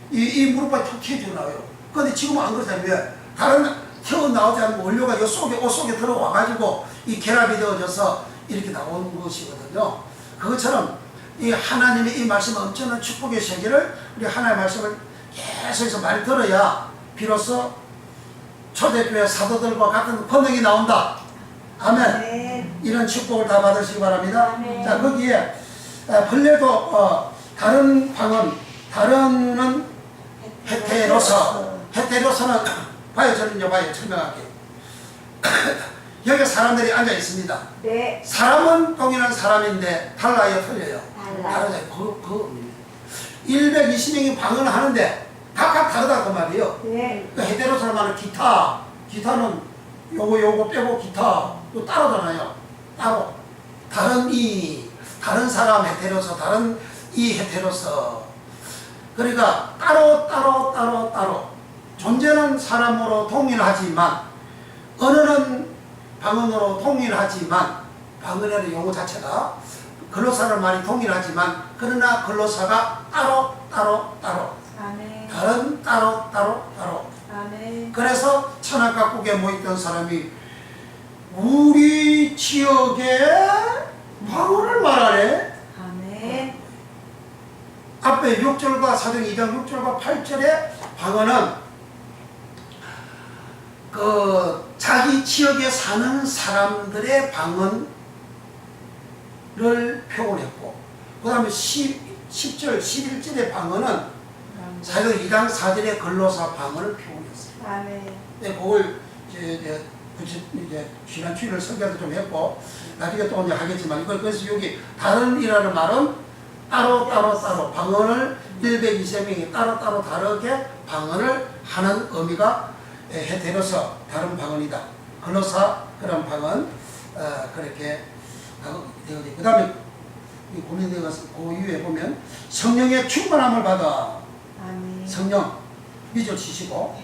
이 무릎팍이 툭 튀어져 나와요. 그런데 지금은 안 그렇잖아요. 왜? 다른 튀어나오지 않은 원료가 옷 속에 들어와가지고 이 결합이 되어져서 이렇게 나오는 것이거든요. 그것처럼 이 하나님의 이 말씀은 엄청난 축복의 세계를 우리 하나님의 말씀을 계속해서 많이 들어야 비로소 초대교회 사도들과 같은 권능이 나온다. 아멘. 네. 이런 축복을 다 받으시기 바랍니다. 아멘. 자, 거기에 본래도 다른 방언, 다른은 헤테로서는 봐요. 저는요, 봐요. 설명할게요. 여기 사람들이 앉아 있습니다. 네. 사람은 동일한 사람인데 달라요, 틀려요? 달라요. 그 120명이 방언을 하는데 각각 다르다 그 말이에요. 네. 그 헤테로서는 말은 기타는 요거 빼고 기타 또 따로잖아요. 따로 다른 사람 헤테로서, 다른 이 헤테로서. 그러니까 따로 존재는 사람으로 동일하지만 언어는 방언으로 동일하지만, 방언이라는 용어 자체가 글로사는 말이 동일하지만 그러나 글로사가 따로 아멘. 다른 따로 아멘. 그래서 천하각국에 모였던 사람이 우리 지역에 방언을 말하네. 아멘. 앞에 6절과 사도행 2장 6절과 8절의 방언은 그 자기 지역에 사는 사람들의 방언을 표현했고, 그 다음에 10절, 11절의 방언은 사도행 2장 4절의 근로사 방언을 표현했어요. 아멘. 네, 그걸 이제 지난 주일을 설교도 좀 했고 나중에 또 오늘 하겠지만, 이걸 그래서 여기 다른이라는 말은 따로 방언을 120명이 따로 다르게 방언을 하는 의미가 헤테로서 다른 방언이다. 글로사 그런 방언 그렇게 되어지. 그 다음에 고민되어서 그 이후에 보면 성령의 충만함을 받아. 아멘. 성령 밑줄 치시고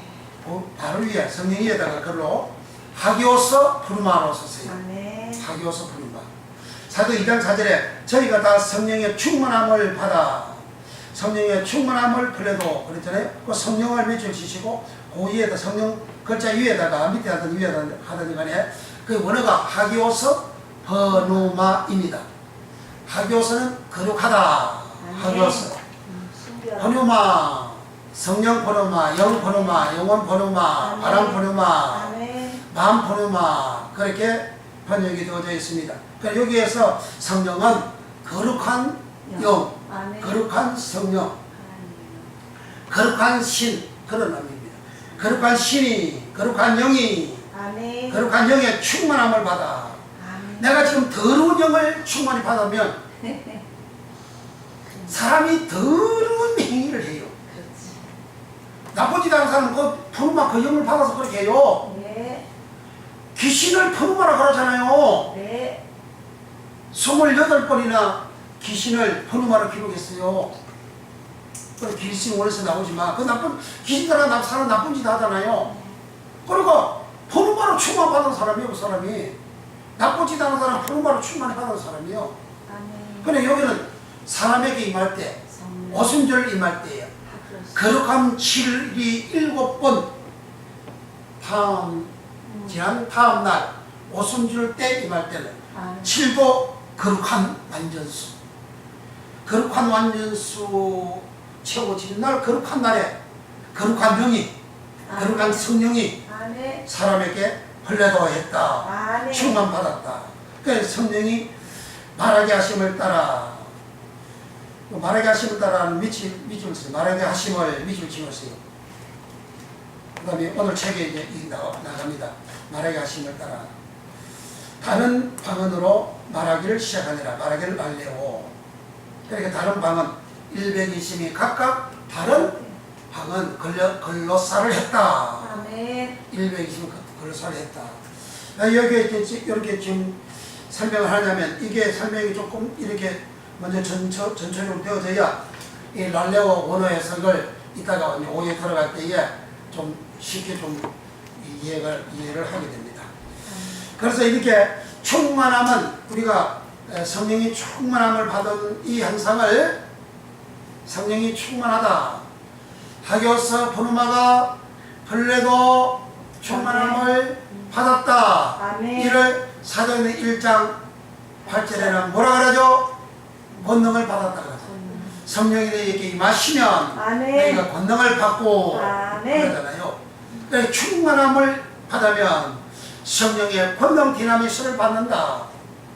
바로 위에 성령 위에다가 글로 하기오서 푸르마로 쓰세요. 아멘. 하기오서 푸르마. 사도 2장 4절에 저희가 다 성령의 충만함을 받아. 성령의 충만함을 그래도 그랬잖아요. 그 성령을 밑줄 치시고 그 위에다 성령 글자 위에다가 밑에 하든 위에 하든 간에 그 원어가 하기오서 헌우마입니다. 하교서는 거룩하다. 하교서. 신기하다. 헌우마, 성령 헌우마, 영 헌우마, 영혼 헌우마, 바람 헌우마, 아멘. 마음 헌우마, 그렇게 번역이 되어져 있습니다. 그러니까 여기에서 성령은 거룩한 영, 아멘. 거룩한 성령, 거룩한 신, 그런 의미입니다. 거룩한 신이, 거룩한 영이, 아멘. 거룩한 영의 충만함을 받아. 아멘. 내가 지금 더러운 영을 충만히 받으면 사람이 더러운 행위를 해요. 그렇지. 나쁘지 않은 사람은 그 푸르마 그 영을 받아서 그렇게 해요. 네. 귀신을 푸르마라 그러잖아요. 네. 28번이나 귀신을 푸르마로 기록했어요. 그 귀신 원에서 나오지만 그 나쁜 귀신들은 사람 나쁜 짓 하잖아요. 그러니까 푸르마로 충만받은 사람이요. 그 사람이 나쁜 짓 하는 사람 푸르마로 충만받은 사람이요. 아멘. 근데 여기는 사람에게 임할 때 성령. 오순절 임할 때예요. 거룩함 7일이 7번 지난 다음 날 오순절 때 임할 때는 아멘. 7도 거룩한 완전수, 거룩한 완전수 채워지는 날, 거룩한 날에 거룩한 영이, 거룩한 성령이 아멘. 사람에게 흘려도했다. 아멘. 충만받았다. 그래서 성령이 말하게 하심을 따라, 말하게 하심을 따라는 밑줄 써요. 말하게 하심을 밑줄 지었어요. 그 다음에 오늘 책에 이제 나갑니다. 말하게 하심을 따라. 다른 방언으로 말하기를 시작하니라. 말하기를 알래오. 그러니까 다른 방언 120이 각각 다른 방언 걸로사를 했다. 아멘. 120은 걸로사를 했다. 여기에 이렇게 지금 설명을 하냐면 이게 설명이 조금 이렇게 먼저 전체적으로 되어져야 이 랄레오 원어 해석을 이따가 오후에 들어갈 때에 좀 쉽게 좀 이해를 하게 됩니다. 그래서 이렇게 충만함은 우리가 성령이 충만함을 받은 이 현상을 성령이 충만하다. 하교서 보누마가 벌레도 충만함을 받았다. 아멘. 이를 사도행전 1장 8절에는 뭐라 그러죠? 권능을 받았다 그러죠. 성령이 너희에게 임하시면 아멘. 너희가 권능을 받고 아멘. 그러잖아요. 그러니까 충만함을 받으면 성령의 권능 디나미스를 받는다.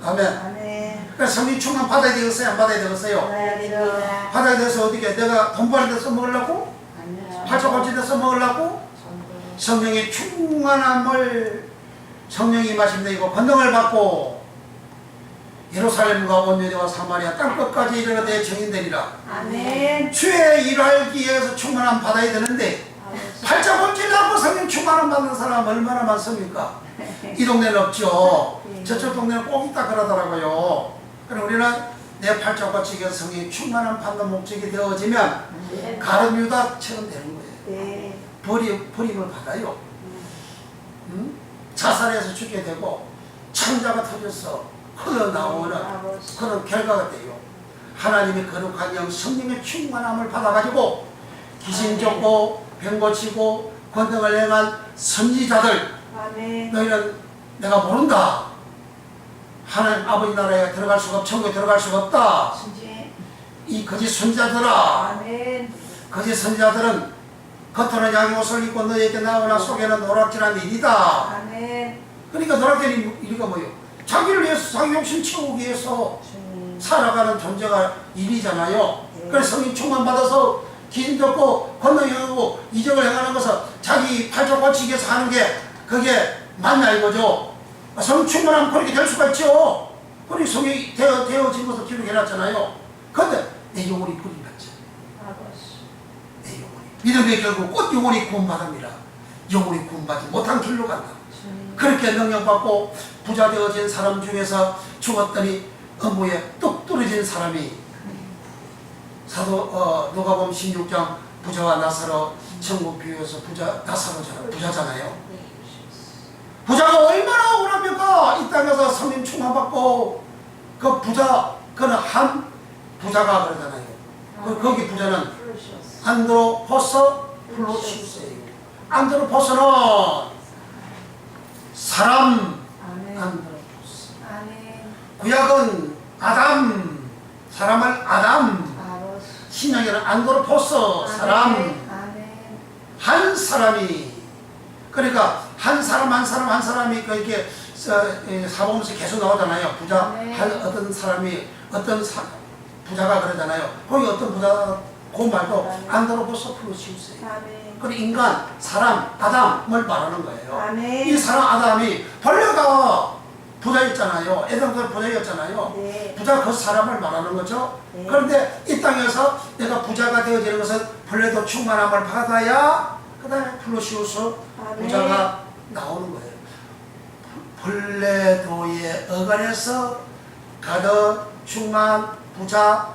아멘. 아멘. 그러니까 성령 충만 받아야 되겠어요? 안 받아야 되겠어요? 받아야 되리라. 받아야 돼서 어떻게 내가 돈 버는 데 써먹으려고? 아니요. 팔자고치 데 써먹으려고? 성령의 충만함을 성령이 임하심에 이거 권능을 받고 예루살렘과 온 유대와 사마리아 땅끝까지 이르러 내 증인되리라. 아멘. 주의 일하기 위해서 충만함 받아야 되는데 팔자고치를 하고 성령 충만함 받는 사람 얼마나 많습니까? 이 동네는 없죠. 저쪽 동네는 꼭 있다 그러더라고요. 그럼 우리는 내 팔자고치가 성령 충만함 받는 목적이 되어지면 가룟 유다처럼 되는 거예요. 네. 버림을 받아요. 자살해서 죽게 되고 창자가 터져서 흘러나오는 그런 결과가 돼요. 하나님의 거룩한 영 성령의 충만함을 받아가지고 귀신 쫓고 병 고치고 권능을 행한 선지자들 아멘. 너희는 내가 모른다. 하나님 아버지 나라에 들어갈 수가 천국에 들어갈 수가 없다. 순지. 이 거짓 선지자들아. 아멘. 거짓 선지자들은 겉으로는 양의 옷을 입고 너희에게 나오나 속에는 노랗지란 일이다. 아멘. 그러니까 노랗게 일이가 뭐예요? 자기를 위해서 자기 욕심 채우기 위해서 주님. 살아가는 존재가 일이잖아요. 그래서 성령 충만 받아서 기진 덮고 권능하고 이적을 행하는 것은 자기 팔자 고치기 위해서 하는 게 그게 맞냐 이거죠. 성령 충만하면 그렇게 될 수가 있죠. 그리고 성령이 되어진 것을 기록해놨잖아요. 그런데 내 영혼이 버림받죠. 아버지. 내 영혼이 믿음의 결국 곧 영혼이 구원받습니다. 영혼이 구원받지 못한 길로 간다. 주님. 그렇게 능력받고 부자 되어진 사람 중에서 죽었더니 어부에 뚝 떨어진 사람이 사도 누가복음 16장 부자와 나사로 천국 비유에서 부자잖아요. 부자가 얼마나 억울합니까? 이 땅에서 성령 충만받고 그 부자 그는 한 부자가 그러잖아요. 거기 부자는 안드로포스 플루시우스예요. 안드로포스는 사람 아멘. 안드로포스. 아멘. 구약은 아담, 사람을 아담, 아버지. 신약에는 안드로포스, 사람, 아멘. 한 사람이, 그러니까 한 사람이 이렇게 사복음서 계속 나오잖아요. 부자, 네. 어떤 사람이 부자가 그러잖아요. 거기 어떤 부자, 그 말도 안드로포스 플루시우스예요. 아멘. 그리고 인간, 사람, 아담을 말하는 거예요. 아멘. 이 사람 아담이 벌레가 부자였잖아요. 에덴도 부자였잖아요. 네. 부자 그 사람을 말하는 거죠. 네. 그런데 이 땅에서 내가 부자가 되어지는 것은 벌레도 충만함을 받아야 그 다음에 플루시우스 아멘. 부자가 나오는 거예요. 벌레도의 어간에서 가득 충만 부자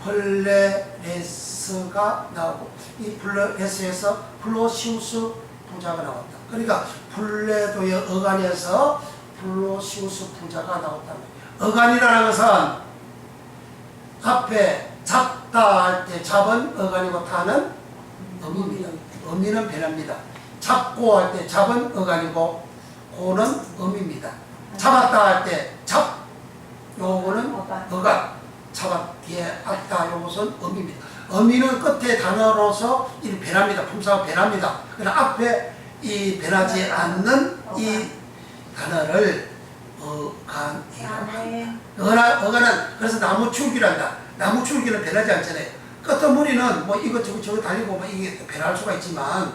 벌레레스가 나오고 이 벌레레스에서 플루시우스 부자가 나왔다. 그러니까 벌레도의 어간에서 플루시우스 부자가 나왔다는 거예요. 어간이라는 것은 앞에 잡다 할 때 잡은 어간이고 타는 어미입니다. 어미는 변합니다. 잡고 할 때 잡은 어간이고 고는 어미입니다. 잡았다 할 때 잡, 요거는 어간. 잡았 뒤에 왔다 요것은 어미입니다. 어미는 끝에 단어로서 이 변합니다. 품사가 변합니다. 그러나 앞에 이 변하지 않는 이 단어를 어간이라고 합니다. 어간은 그래서 나무 줄기란다. 나무 줄기는 변하지 않잖아요. 끄트머리는 뭐 이거 저거 달리고 뭐 이게 변할 수가 있지만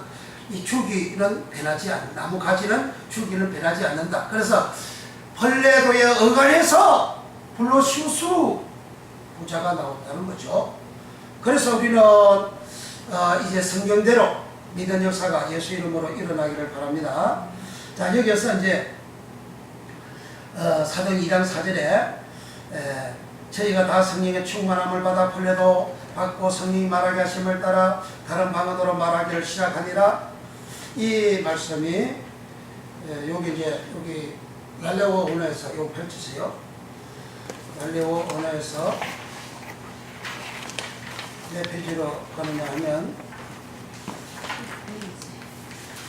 이 줄기는 변하지 않는, 나무 가지는 줄기는 변하지 않는다. 그래서 벌레도의 어간에서 플루시우스 부자가 나온다는 거죠. 그래서 우리는 이제 성경대로 믿은 역사가 예수 이름으로 일어나기를 바랍니다. 자, 여기서 이제 사도행 2장 4절에 저희가 다 성령의 충만함을 받아 벌레도 받고 성령이 말하게 하심을 따라 다른 방언으로 말하기를 시작하니라. 이 말씀이 여기 랄레오 언어에서 요 펼치세요. 랄레오 언어에서 몇 페이지로 가느냐 하면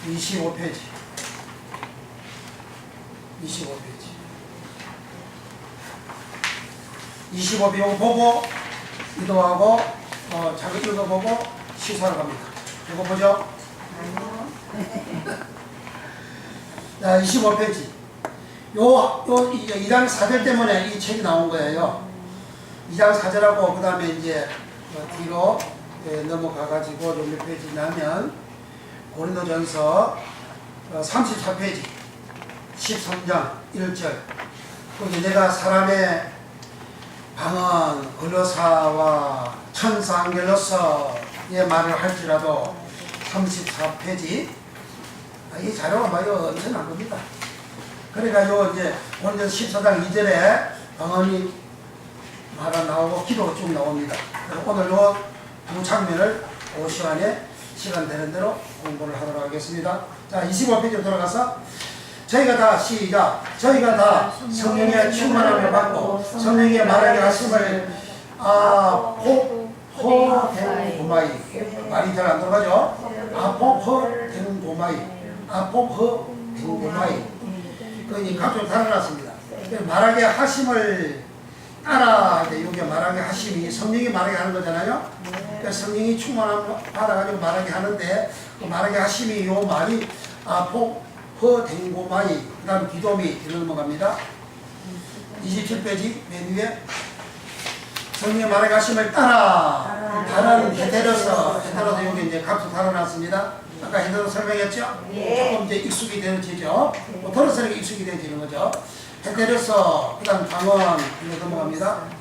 25페이지 25페이지 이거 보고 기도하고 자기 읽어보고 시사를 갑니다. 이거 보죠. 자, 25페이지 요 2장 4절 때문에 이 책이 나온 거예요. 2장 4절하고 그 다음에 이제 뒤로 넘어가가지고 몇 페이지 나면 고린도전서 34페이지 13장 1절 거기 내가 사람의 방언 근로사와 천사 안겔로서의 말을 할지라도 34페이지 이 자료가 많이 엄청난 겁니다. 그러니까 요 이제 오늘 14장 2절에 방언이 말아 나오고 기도가 쭉 나옵니다. 오늘 요 두 장면을 5시간에 시간 되는 대로 공부를 하도록 하겠습니다. 자, 25페이지로 돌아가서 저희가 다 시작. 저희가 다 성령의 충만함을 받고 성령의 말하게 하심을 아포퍼텐고마이 말이 잘 안 들어가죠? 아포퍼텐고마이 아포퍼텐고마이 그 각종 달아놨습니다. 말하게 하심을 따라 여기 말하게 하심이 성령이 말하게 하는 거잖아요. 그러니까 성령이 충만함을 받아가지고 말하게 하는데 그 말하게 하심이 요 말이 아포퍼텐고마이 그 다음 기도미 뒤로 넘어갑니다. 27페이지 맨 위에 성령의 말하게 하심을 따라는 헤테로서 여기 이제 각종 달아놨습니다. 아까 헤테로 설명했죠? 조금 이제 익숙이 되어지죠. 들어서는 익숙이 되어지는 거죠. 헤테로서 그 다음 방언 뒤로 넘어갑니다.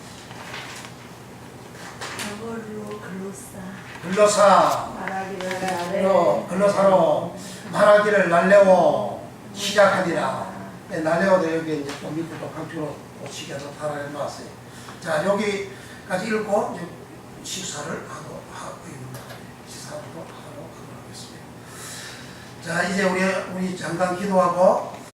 글로사 글로사로 말하기를 날레오 시작하니라. 날레오도 여기 이제 또 밑에 또 강조로 시켜서 달아 놓았어요. 자, 여기까지 읽고 이제 식사를 하도록 하겠습니다. 자, 이제 우리 잠깐 기도하고